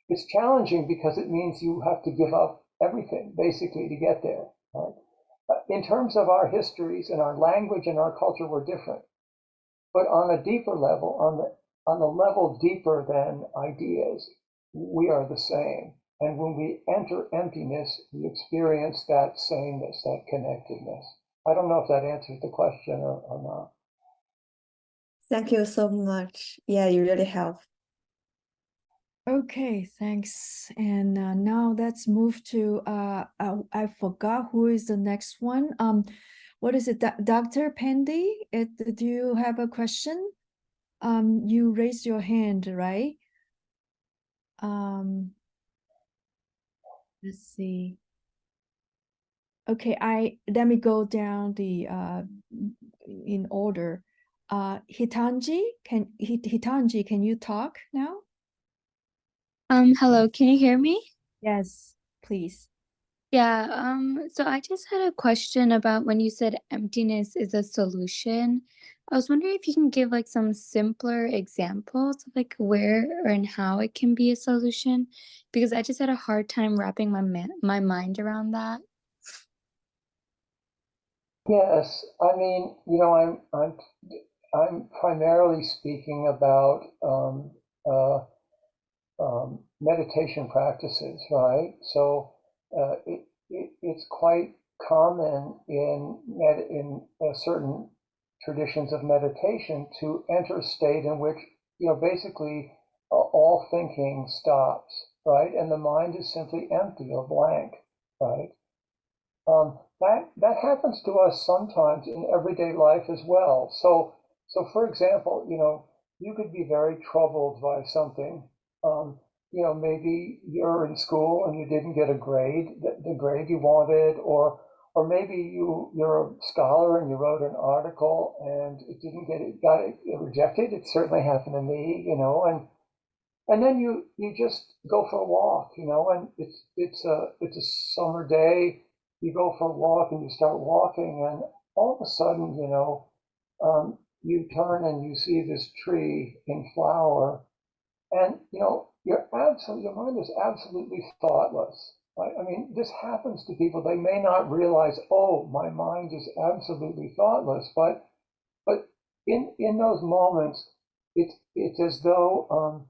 it's challenging because it means you have to give up everything, basically, to get there, right? In terms of our histories and our language and our culture, we're different. But on a deeper level, on the level deeper than ideas, we are the same. And when we enter emptiness, we experience that sameness, that connectedness. I don't know if that answers the question or not. Thank you so much. Yeah, you really help. Okay, thanks. And now let's move to I forgot who is the next one. What is it, Dr. Pendy? Do you have a question? You raised your hand, right? Let's see. Okay, let me go down the in order. Hitanji, can you talk now? Hello, can you hear me? Yes, please. Yeah, so I just had a question about when you said emptiness is a solution. I was wondering if you can give like some simpler examples of like where and how it can be a solution, because I just had a hard time wrapping my mind around that. Yes, I mean, I'm primarily speaking about meditation practices, right? So it's quite common in certain traditions of meditation to enter a state in which, basically all thinking stops, right? And the mind is simply empty or blank, right? That happens to us sometimes in everyday life as well. So for example, you could be very troubled by something. Maybe you're in school and you didn't get a grade, the grade you wanted, or maybe you're a scholar and you wrote an article and it got rejected. It certainly happened to me, and then you just go for a walk, and it's a summer day. You go for a walk and you start walking, and all of a sudden, you turn and you see this tree in flower, and your mind is absolutely thoughtless. Right? I mean, this happens to people. They may not realize, oh, my mind is absolutely thoughtless, but in those moments, it's as though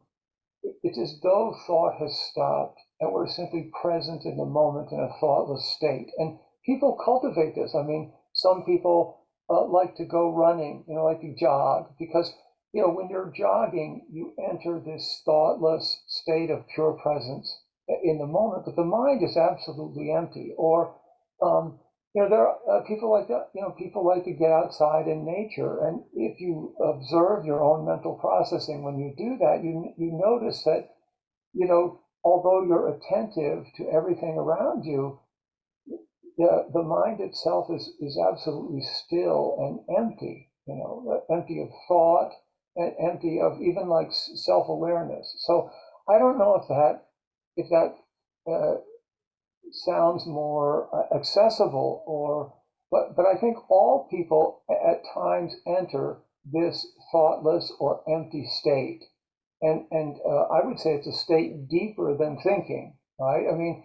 thought has stopped and we're simply present in the moment in a thoughtless state. And people cultivate this. I mean, some people like to go running, like to jog, because, when you're jogging, you enter this thoughtless state of pure presence in the moment, but the mind is absolutely empty. Or, there are people like that. People like to get outside in nature, and if you observe your own mental processing when you do that, you notice that, although you're attentive to everything around you, the mind itself is absolutely still and empty. Empty of thought and empty of even like self-awareness. So I don't know if that sounds more accessible, but I think all people at times enter this thoughtless or empty state, and I would say it's a state deeper than thinking, right? I mean,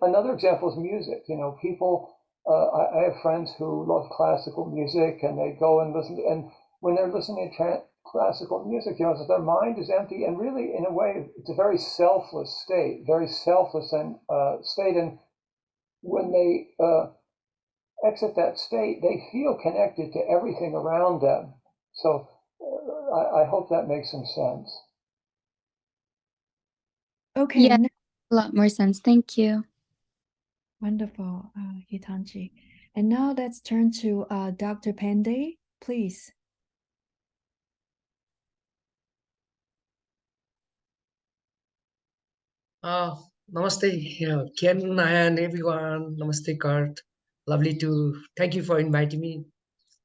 another example is music. People. I have friends who love classical music, and they go and listen, and when they're listening to classical music, so their mind is empty, and really, in a way, it's a very selfless state, very selfless and state. And when they exit that state, they feel connected to everything around them. So I hope that makes some sense. Okay, Yeah, a lot more sense. Thank you. wonderful, Hitanchi. And now let's turn to Dr. Pandey, please. Namaste, Ken and everyone. Namaste, Kurt. Lovely to thank you for inviting me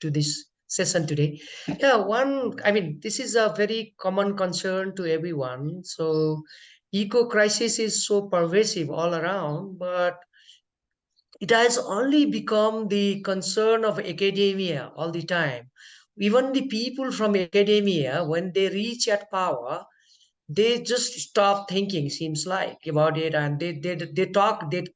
to this session today. I mean, this is a very common concern to everyone. So, eco crisis is so pervasive all around, but it has only become the concern of academia all the time. Even the people from academia, when they reach at power, they just stop thinking, seems like, about it, and they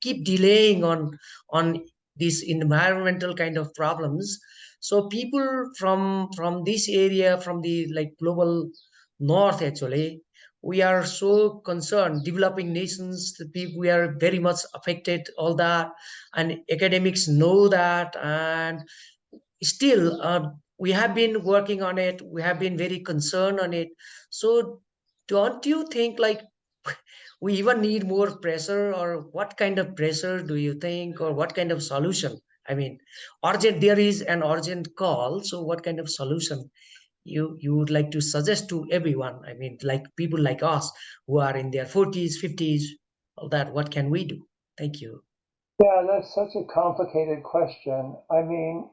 keep delaying on these environmental kind of problems. So people from this area, from the like global north, actually, we are so concerned. Developing nations, the people, we are very much affected, all that, and academics know that, and still we have been working on it, we have been very concerned on it. So don't you think like we even need more pressure, or what kind of pressure do you think, or what kind of solution? I mean, urgent, there is an urgent call, so what kind of solution you would like to suggest to everyone? I mean, like people like us who are in their 40s, 50s, all that, what can we do? Thank you. Yeah, that's such a complicated question. I mean,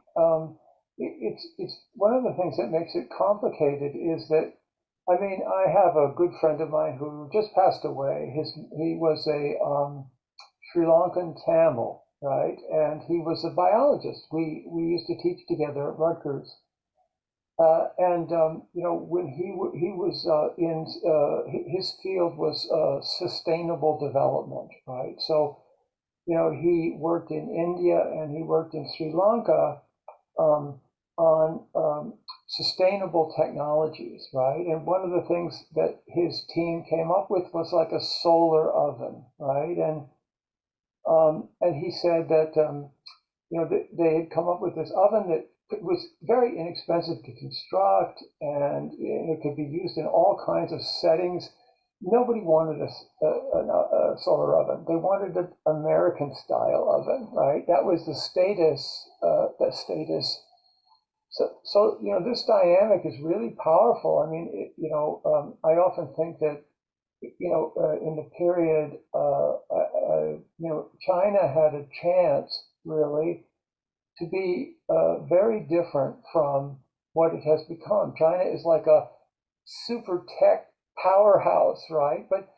it's one of the things that makes it complicated is that, I mean, I have a good friend of mine who just passed away. He was a Sri Lankan Tamil, right? And he was a biologist. We used to teach together at Rutgers. You know, when he was his field was sustainable development, right? So you know, he worked in India and he worked in Sri Lanka on sustainable technologies, right? And one of the things that his team came up with was like a solar oven, right? And he said that you know they had come up with this oven that was very inexpensive to construct, and it could be used in all kinds of settings. Nobody wanted a solar oven. They wanted an American style oven, right? That was the status. So you know, this dynamic is really powerful. I mean, you know, I often think that you know, in the period, you know, China had a chance really to be very different from what it has become. China is like a super tech powerhouse, right? But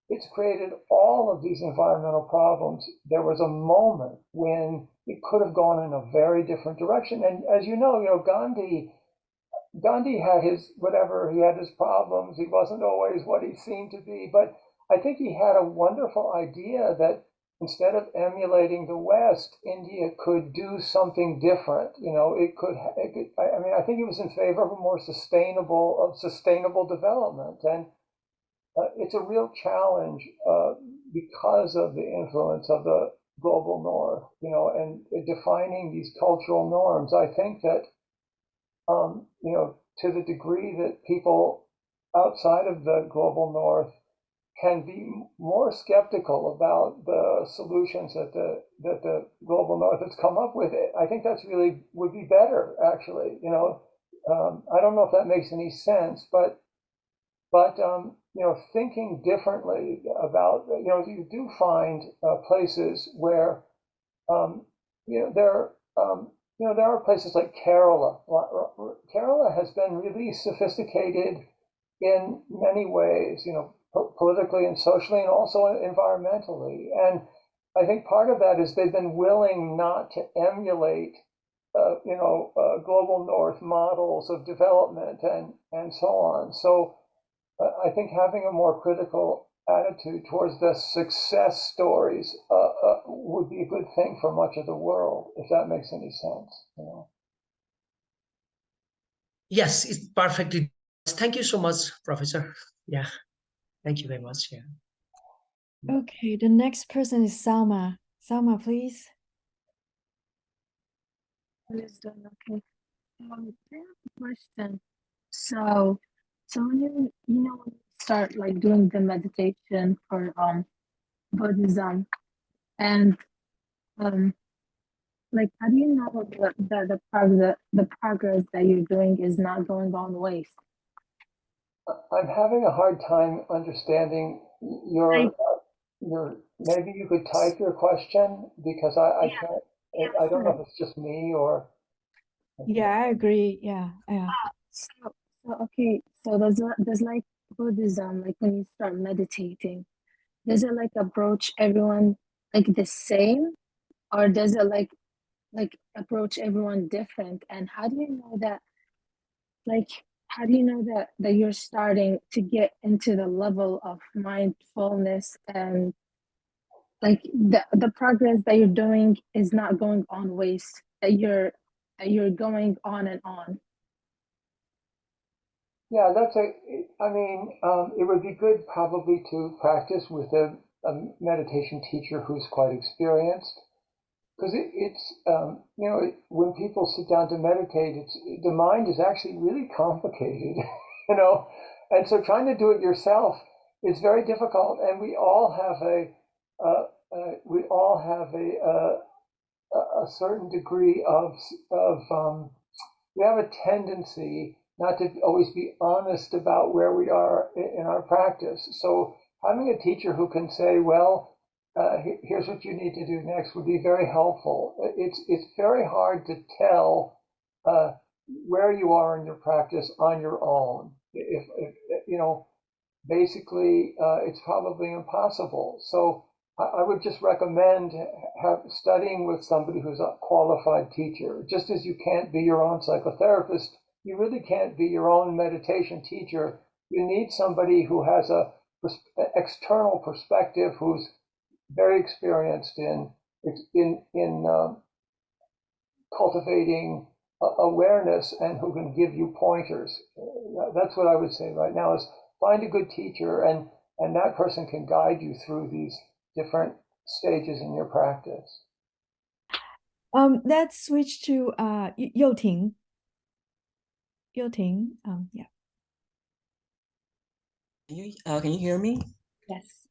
it's created all of these environmental problems. There was a moment when it could have gone in a very different direction. And as you know, Gandhi had his whatever, he had his problems. He wasn't always what he seemed to be, but I think he had a wonderful idea that instead of emulating the West, India could do something different. You know, I mean, I think he was in favor of a more sustainable development, and it's a real challenge because of the influence of the global north. You know, and defining these cultural norms. I think that you know, to the degree that people outside of the global north can be more skeptical about the solutions that the global north has come up with, I think that's really would be better, actually. You know, I don't know if that makes any sense, but you know, thinking differently about, you know, you do find places where you know there are places like Kerala. Kerala has been really sophisticated in many ways, you know, politically and socially, and also environmentally. And I think part of that is they've been willing not to emulate, you know, global north models of development and so on. So I think having a more critical attitude towards the success stories would be a good thing for much of the world, if that makes any sense. You know? Yes, it's perfectly. Thank you so much, Professor. Yeah, thank you very much. Yeah. Okay, the next person is Salma. Salma, please. Understood. Okay. I have a question. So, when when you start like doing the meditation for Buddhism, and um like how do you know that the progress that you're doing is not going on waste? I'm having a hard time understanding Like, your, maybe you could type your question because I yeah, can't, yeah, I don't know sure. if it's just me or. Yeah, I agree. Yeah, yeah. So, okay, so there's like Buddhism, like when you start meditating, does it like approach everyone like the same, or does it like approach everyone different? And how do you know that, like, how do you know that you're starting to get into the level of mindfulness, and like the progress that you're doing is not going on waste, that you're going on and on? Yeah, I mean, it would be good probably to practice with a meditation teacher who's quite experienced. Because when people sit down to meditate, the mind is actually really complicated, you know, and so trying to do it yourself is very difficult. And we all have a certain degree we have a tendency not to always be honest about where we are in our practice. So having a teacher who can say, well, here's what you need to do next would be very helpful. It's very hard to tell where you are in your practice on your own. If basically, it's probably impossible. So I would just recommend studying with somebody who's a qualified teacher. Just as you can't be your own psychotherapist, you really can't be your own meditation teacher. You need somebody who has a external perspective, who's very experienced in cultivating awareness and who can give you pointers. That's what I would say right now is find a good teacher, and that person can guide you through these different stages in your practice. Let's switch to Youting. Youting, yeah. Can you hear me? Yes.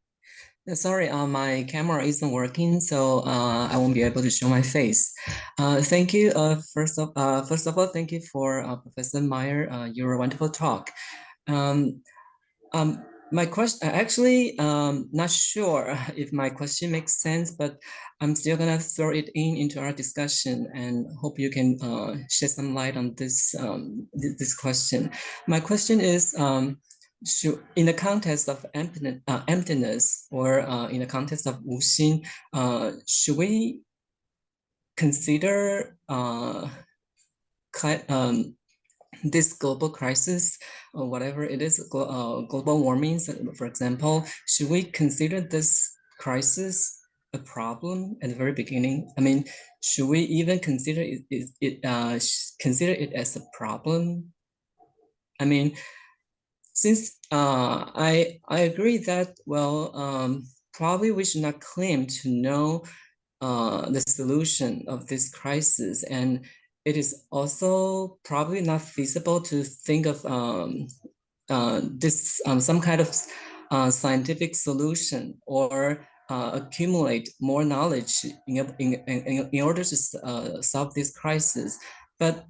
Sorry, my camera isn't working, so I won't be able to show my face. Thank you. First of all, thank you for Professor Meyer, your wonderful talk. My question, actually, not sure if my question makes sense, but I'm still gonna throw it into our discussion and hope you can shed some light on this this question. My question is, in the context of emptiness, or in the context of wuxin, should we consider this global crisis, or whatever it is, global warming, for example, should we consider this crisis a problem at the very beginning? I mean, should we even consider consider it as a problem? I mean, since I agree that, well, probably we should not claim to know the solution of this crisis, and it is also probably not feasible to think of this some kind of scientific solution, or accumulate more knowledge in order to solve this crisis. But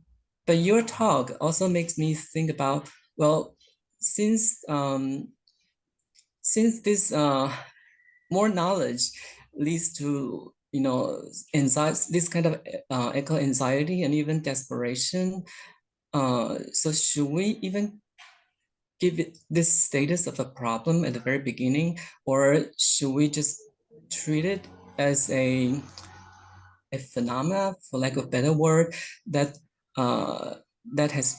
your talk also makes me think about, well, since this more knowledge leads to, anxiety, this kind of eco anxiety and even desperation. So should we even give it this status of a problem at the very beginning, or should we just treat it as a phenomena, for lack of a better word, that that has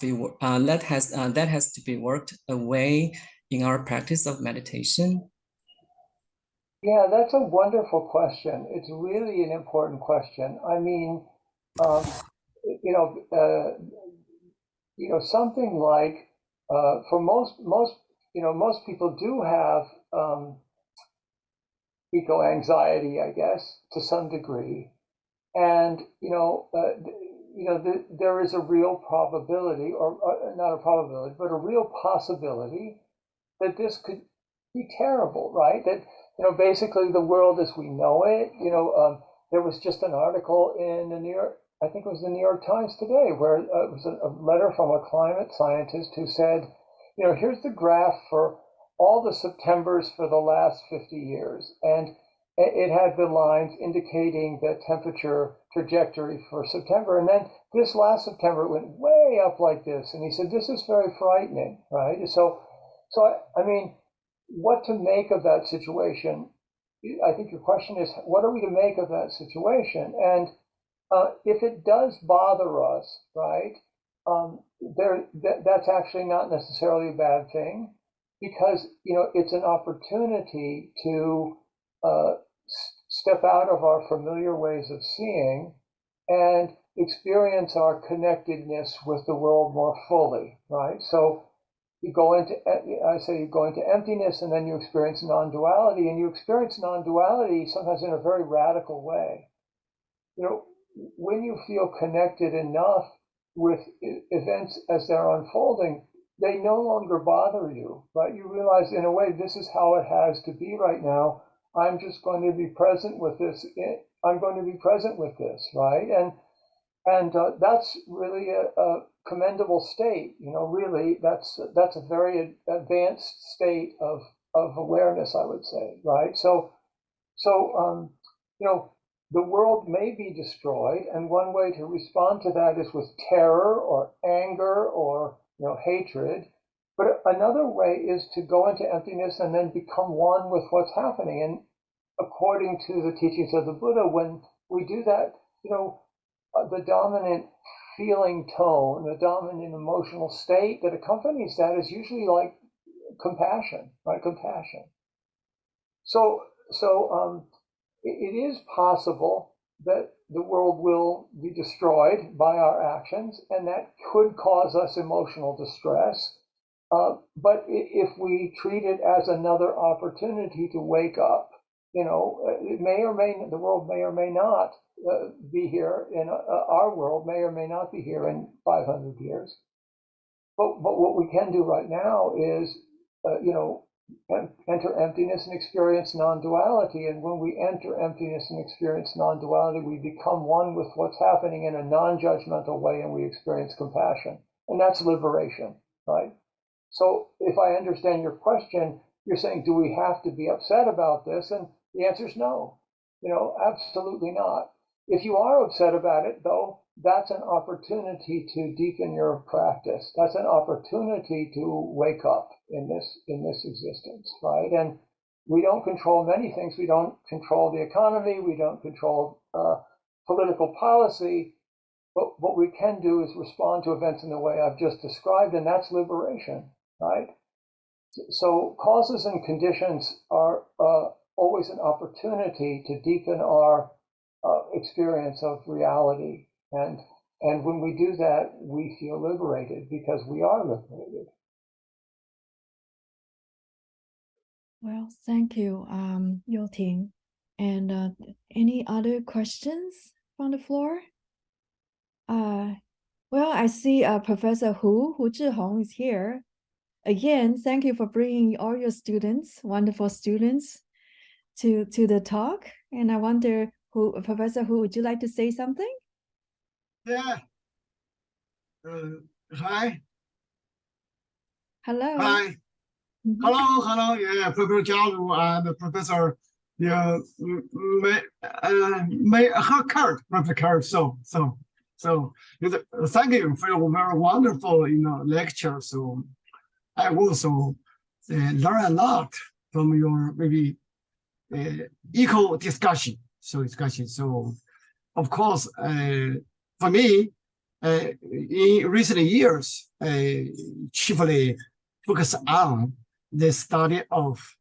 to be worked away in our practice of meditation? Yeah, that's a wonderful question. It's really an important question. I mean, you know, something like for most people do have eco anxiety, I guess, to some degree, and there is a real probability, or not a probability, but a real possibility that this could be terrible, right? That, basically the world as we know it, there was just an article in the New York, I think it was the New York Times today, where it was a letter from a climate scientist who said, here's the graph for all the Septembers for the last 50 years. And it had the lines indicating the temperature trajectory for September. And then this last September, it went way up like this. And he said, this is very frightening, right? So I mean, what to make of that situation? I think your question is, what are we to make of that situation? And if it does bother us, right, that's actually not necessarily a bad thing, because, it's an opportunity to step out of our familiar ways of seeing and experience our connectedness with the world more fully, right? So you go into emptiness, and then you experience non-duality, and you experience non-duality sometimes in a very radical way. When you feel connected enough with events as they're unfolding, they no longer bother you, right? You realize, in a way, this is how it has to be right now. I'm just going to be present with this. I'm going to be present with this, right? And that's really a commendable state. Really, that's a very advanced state of awareness, I would say, right? So the world may be destroyed, and one way to respond to that is with terror or anger or hatred. But another way is to go into emptiness and then become one with what's happening. And according to the teachings of the Buddha, when we do that, the dominant feeling tone, the dominant emotional state that accompanies that is usually like compassion, right? Compassion. So it is possible that the world will be destroyed by our actions, and that could cause us emotional distress. But if we treat it as another opportunity to wake up, the world may or may not be here, our world may or may not be here in 500 years. But what we can do right now is, enter emptiness and experience non-duality. And when we enter emptiness and experience non-duality, we become one with what's happening in a non-judgmental way, and we experience compassion. And that's liberation, right? So if I understand your question, you're saying, do we have to be upset about this? And the answer is no, absolutely not. If you are upset about it, though, that's an opportunity to deepen your practice. That's an opportunity to wake up in this existence, right? And we don't control many things. We don't control the economy. We don't control political policy. But what we can do is respond to events in the way I've just described, and that's liberation, right? So causes and conditions are always an opportunity to deepen our experience of reality. And when we do that, we feel liberated, because we are liberated. Well, thank you, Yo-Ting. And any other questions from the floor? Well, I see Professor Hu Zhihong is here. Again, thank you for bringing all your students, wonderful students, to the talk. And I wonder, Professor Hu, would you like to say something? Yeah. Hi. Hello. Hi. Hello. Yeah, Professor Jialu and Professor Kurt, Professor Kurt. So thank you for your very wonderful lecture. So I also learn a lot from your maybe eco discussion. So of course, for me, in recent years, chiefly focus on the study of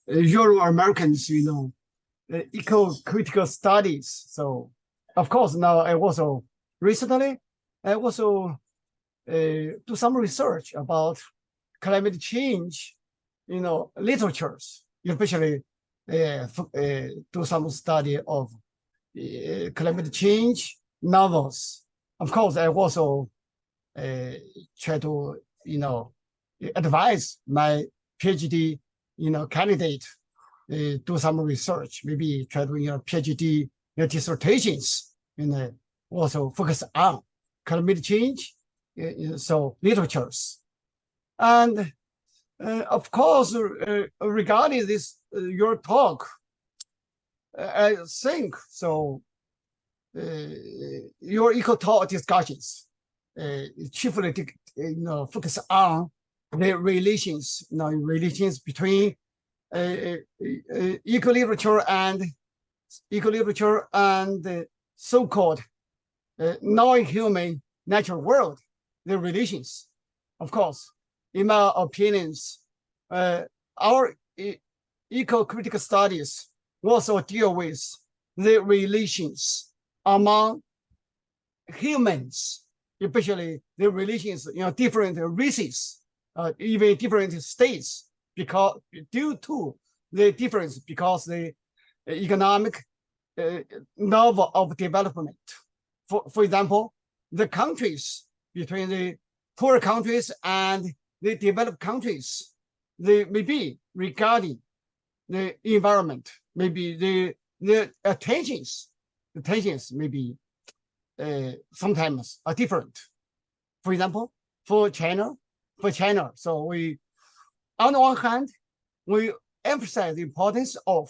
Euro-Americans, eco-critical studies. So, of course, now I also recently do some research about climate change, literatures, especially do some study of climate change novels of course, I also try to, advise my PhD, candidate do some research, maybe try to, PhD dissertations, also focus on climate change, so literatures. And of course, regarding this, your talk, I think so. Your eco-talk discussions chiefly, focus on the relations, relations between eco-literature and the so-called non-human natural world, the relations. Of course, in my opinions, our eco-critical studies also deal with the relations among humans, especially the relations, different races, even different states, because due to the difference, because the economic level of development. For example, the countries between the poor countries and the developed countries, they may be regarding the environment, maybe the tensions may be sometimes are different. For example, for China, so we, on the one hand, we emphasize the importance of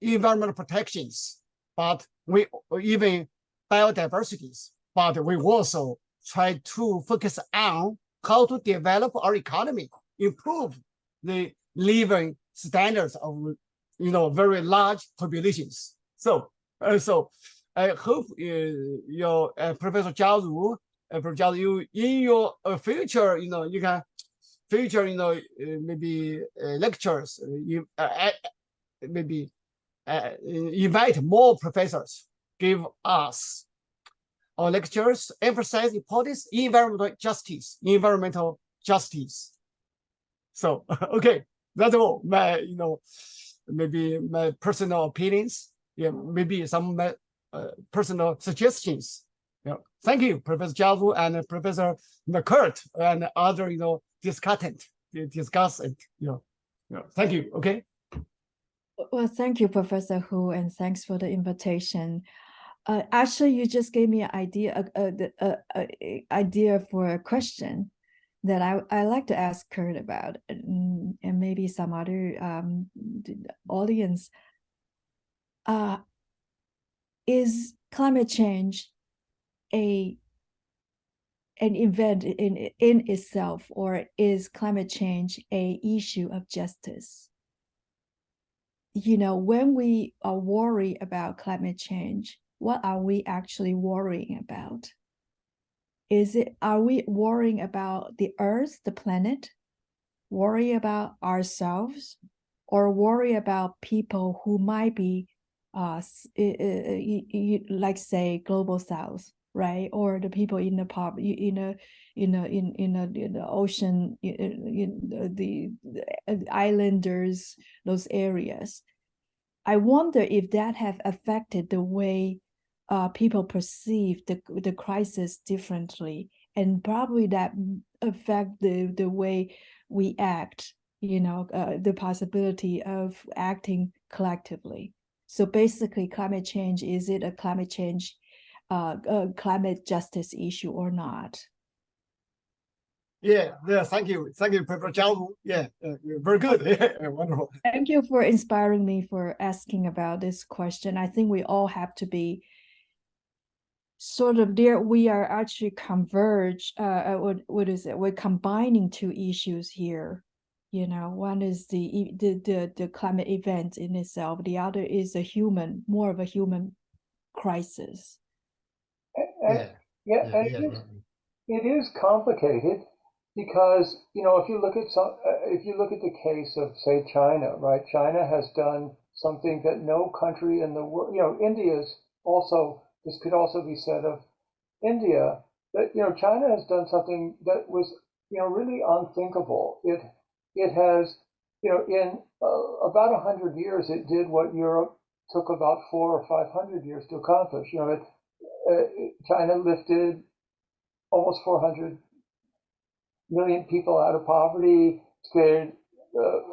environmental protections, but we even biodiversities, but we also try to focus on how to develop our economy, improve the living standards of very large populations. So I hope your Professor Jia Ru, you in your future, you can future, maybe lectures, maybe invite more professors, give us lectures, emphasize importance environmental justice. So okay, that's all my, maybe my personal opinions. Yeah, maybe some personal suggestions. Yeah, thank you, Professor Jia Ru and Professor Kurt and other, discussant. Thank you. Okay. Well, thank you, Professor Hu, and thanks for the invitation. Actually, you just gave me an idea for a question that I like to ask Kurt about, and maybe some other audience. Is climate change an event in itself, or is climate change an issue of justice? When we are worried about climate change, what are we actually worrying about? Are we worrying about the Earth, the planet, worry about ourselves, or worry about people who might be like say global south, right? Or the people in the the ocean, the islanders, those areas. I wonder if that have affected the way people perceive the crisis differently, and probably that affect the way we act, the possibility of acting collectively. So basically, climate change, is it a climate change, climate justice issue or not? Yeah, thank you, Professor Jia Ru. Yeah, very good. Yeah, wonderful. Thank you for inspiring me for asking about this question. I think we all have to be sort of there. We are actually converge. What is it? We're combining two issues here. One is the climate event in itself. The other is more of a human crisis. It is complicated because if you look at the case of, say, China, right? China has done something that no country in the world, India's also. This could also be said of India, that China has done something that was really unthinkable. It has in about 100 years it did what Europe took about 400 or 500 years to accomplish. China lifted almost 400 million people out of poverty, created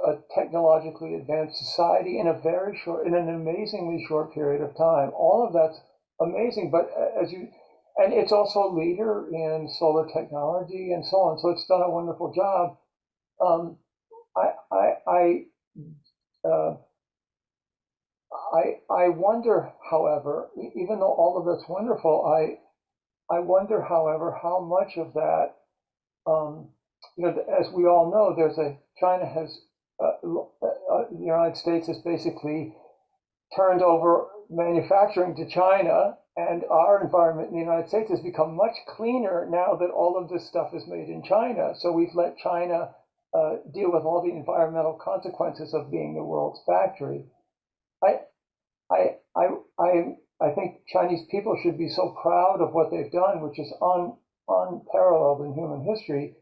a technologically advanced society in an amazingly short period of time. All of that's amazing, but and it's also a leader in solar technology and so on. So it's done a wonderful job. I wonder, however, even though all of that's wonderful, I wonder, however, how much of that, as we all know, China has, the United States has basically turned over manufacturing to China, and our environment in the United States has become much cleaner now that all of this stuff is made in China. So we've let China deal with all the environmental consequences of being the world's factory. I think Chinese people should be so proud of what they've done, which is unparalleled in human history.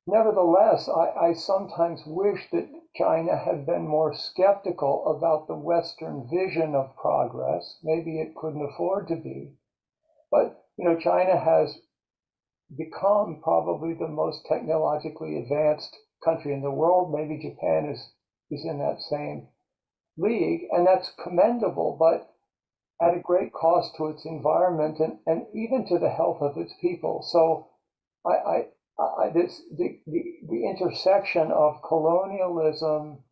Nevertheless, I sometimes wish that China had been more skeptical about the Western vision of progress. Maybe it couldn't afford to be. But, China has become probably the most technologically advanced country in the world. Maybe Japan is in that same league, and that's commendable, but at a great cost to its environment and even to the health of its people. So the intersection of colonialism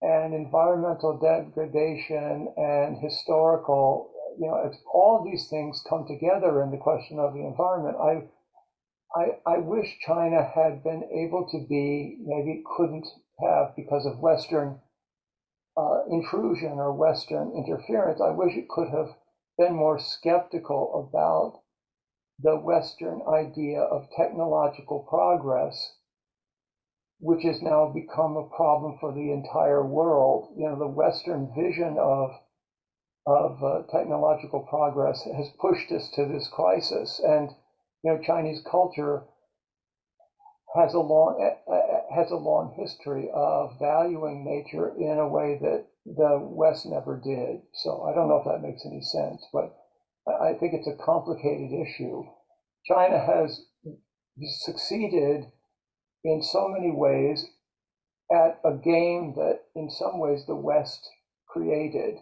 and environmental degradation and historical, all these things come together in the question of the environment. I wish China had been able to be, maybe couldn't have because of Western intrusion or Western interference. I wish it could have been more skeptical about the Western idea of technological progress, which has now become a problem for the entire world. The Western vision of technological progress has pushed us to this crisis, and Chinese culture has a long history of valuing nature in a way that the West never did. So I don't know if that makes any sense, but I think it's a complicated issue. China has succeeded in so many ways at a game that in some ways the West created.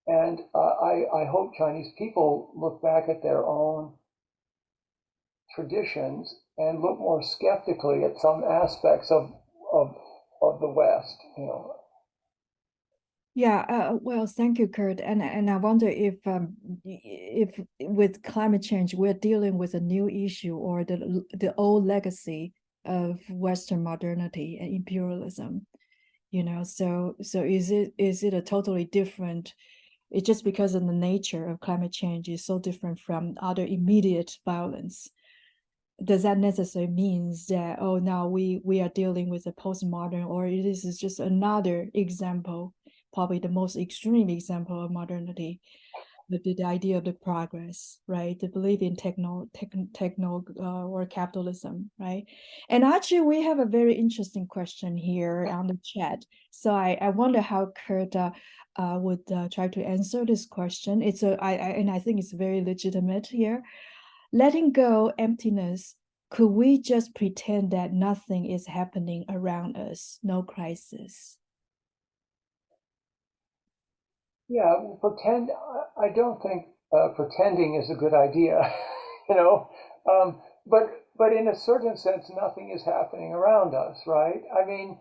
And I hope Chinese people look back at their own traditions and look more skeptically at some aspects of the West. Yeah, well, thank you, Kurt. And I wonder if with climate change we're dealing with a new issue or the old legacy of Western modernity and imperialism. So is it a totally different? It's just because of the nature of climate change is so different from other immediate violence. Does that necessarily means that now we are dealing with a postmodern, or this is just another example, probably the most extreme example of modernity, the idea of the progress, right? The belief in techno or capitalism, right? And actually, we have a very interesting question here on the chat. So I wonder how Kurt would try to answer this question. And I think it's very legitimate here. Letting go emptiness, could we just pretend that nothing is happening around us, no crisis? Yeah, pretend. I don't think pretending is a good idea, but in a certain sense, nothing is happening around us, right? I mean,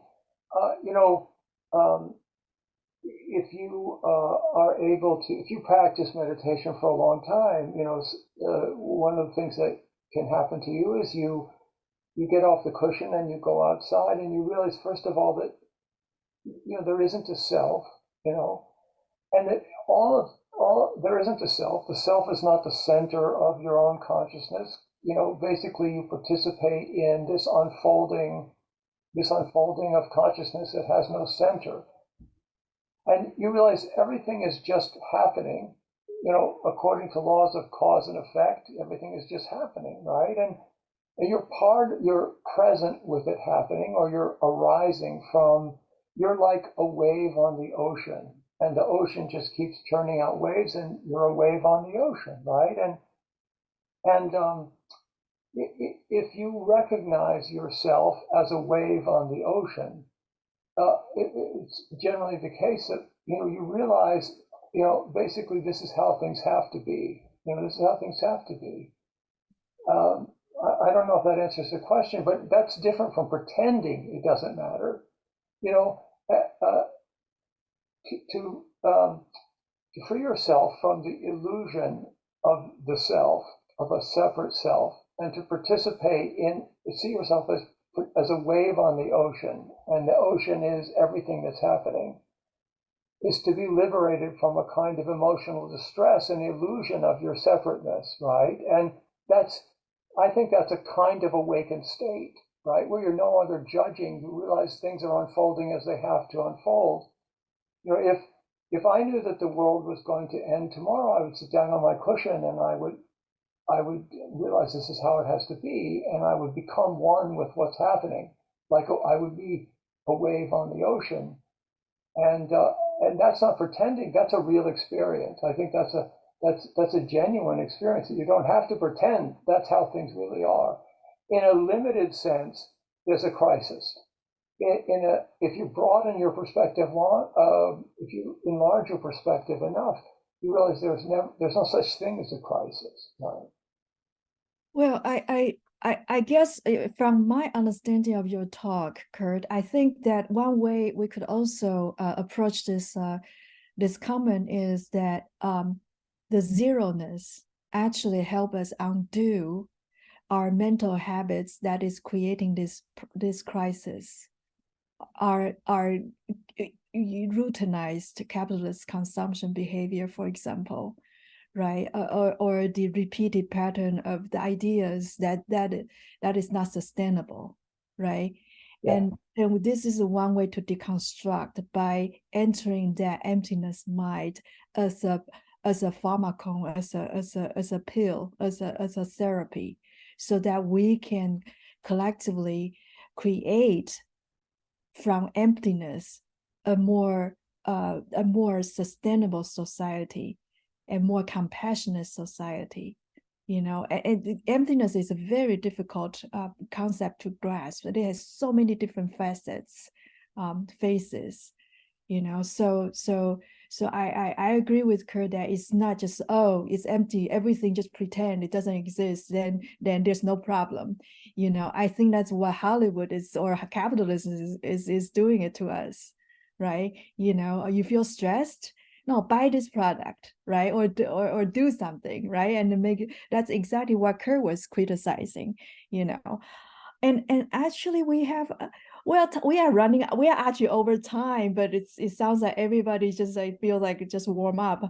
if you are able to, if you practice meditation for a long time, one of the things that can happen to you is you get off the cushion and you go outside and you realize, first of all, that there isn't a self, and that there isn't a self. The self is not the center of your own consciousness. Basically you participate in this unfolding of consciousness that has no center. And you realize everything is just happening, according to laws of cause and effect. Everything is just happening, right? And you're present with it happening, or you're arising from, you're like a wave on the ocean. and the ocean just keeps churning out waves, and you're a wave on the ocean, right? And if you recognize yourself as a wave on the ocean, it's generally the case that you realize basically this is how things have to be. This is how things have to be. I don't know if that answers the question, but that's different from pretending it doesn't matter. To free yourself from the illusion of the self, of a separate self, and to participate see yourself as a wave on the ocean, and the ocean is everything that's happening, is to be liberated from a kind of emotional distress and the illusion of your separateness, right? And I think that's a kind of awakened state, right? Where you're no longer judging, you realize things are unfolding as they have to unfold. If I knew that the world was going to end tomorrow, I would sit down on my cushion and I would realize this is how it has to be, and I would become one with what's happening. Like I would be a wave on the ocean, and that's not pretending. That's a real experience. I think that's a genuine experience. You don't have to pretend. That's how things really are. In a limited sense, there's a crisis. If you broaden your perspective if you enlarge your perspective enough, you realize there's no such thing as a crisis, right? Well, I guess from my understanding of your talk, Kurt, I think that one way we could also approach this comment is that the zeroness actually help us undo our mental habits that is creating this crisis. Our routinized capitalist consumption behavior, for example, right? Or the repeated pattern of the ideas that is not sustainable, right? Yeah. And this is one way to deconstruct by entering that emptiness mind as a pharmacon, as a pill, as a therapy, so that we can collectively create from emptiness a more sustainable society, a more compassionate society. And emptiness is a very difficult concept to grasp. It has so many different facets, faces. So I agree with Kurt that it's not just, it's empty, everything just pretend it doesn't exist, then there's no problem. I think that's what Hollywood is, or capitalism is doing it to us, right? You feel stressed, no, buy this product, right? Or do something, right? And that's exactly what Kurt was criticizing, And actually we have we are actually over time, but it sounds like everybody just feel like it just warm up.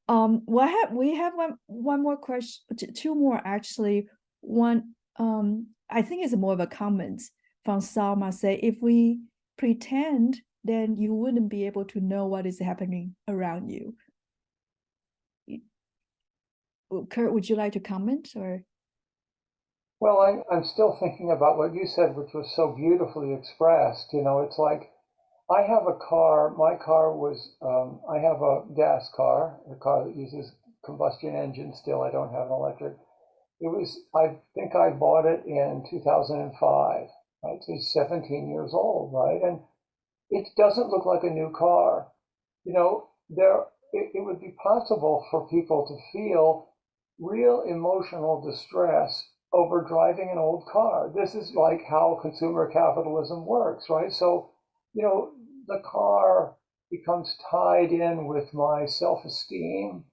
We have one more question, two more actually. One, I think it's more of a comment from Salma, say, if we pretend, then you wouldn't be able to know what is happening around you. Kurt, would you like to comment, or? Well, I'm still thinking about what you said, which was so beautifully expressed. It's like, I have a car. My car was, I have a gas car, a car that uses combustion engine still. I don't have an electric. I think I bought it in 2005, right? So it's 17 years old, right? And it doesn't look like a new car. It would be possible for people to feel real emotional distress over driving an old car. This is like how consumer capitalism works, right? So, the car becomes tied in with my self-esteem.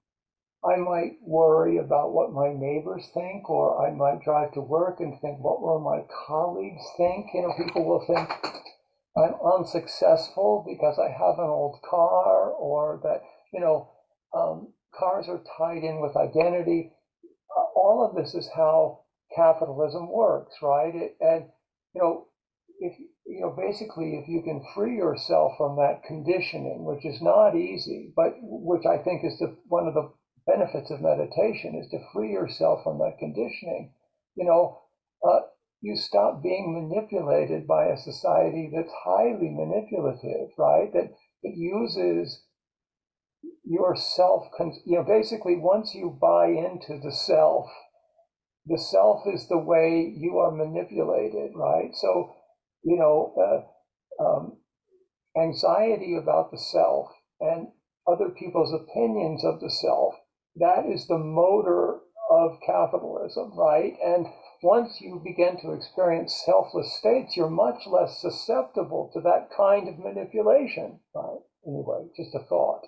I might worry about what my neighbors think, or I might drive to work and think, what will my colleagues think? People will think I'm unsuccessful because I have an old car, or that, cars are tied in with identity. All of this is how capitalism works, right? Basically, if you can free yourself from that conditioning, which is not easy, but which I think is one of the benefits of meditation, is to free yourself from that conditioning. You stop being manipulated by a society that's highly manipulative, right? That uses yourself, basically once you buy into the self is the way you are manipulated, right? So, anxiety about the self and other people's opinions of the self, that is the motor of capitalism, right? And once you begin to experience selfless states, you're much less susceptible to that kind of manipulation, right? Anyway, just a thought.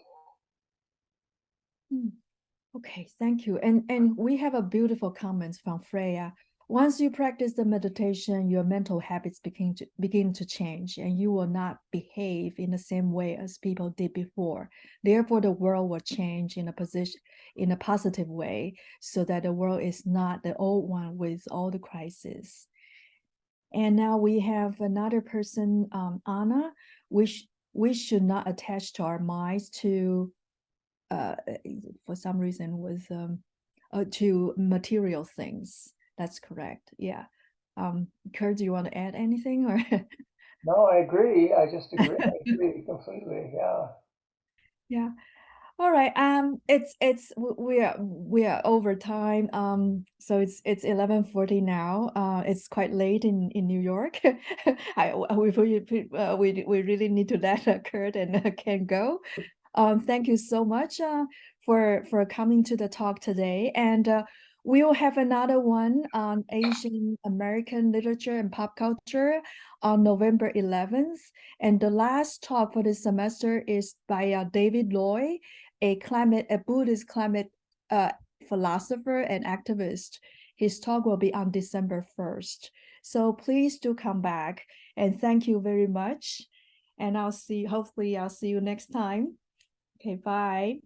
Okay, thank you. And we have a beautiful comment from Freya. Once you practice the meditation, your mental habits begin to change, and you will not behave in the same way as people did before. Therefore, the world will change in a positive way, so that the world is not the old one with all the crises. And now we have another person, Anna. We should not attach to our minds to for some reason with to material things. That's correct. Yeah. Kurt, do you want to add anything or? No, I agree. I just agree. I agree completely. Yeah. Yeah. All right. We are over time. So it's 11:40 now. It's quite late in New York. We really need to let Kurt and Ken go. Thank you so much for coming to the talk today. And we will have another one on Asian American literature and pop culture on November 11th. And the last talk for this semester is by David Loy, a Buddhist climate philosopher and activist. His talk will be on December 1st. So please do come back, and thank you very much. And hopefully I'll see you next time. Okay, bye.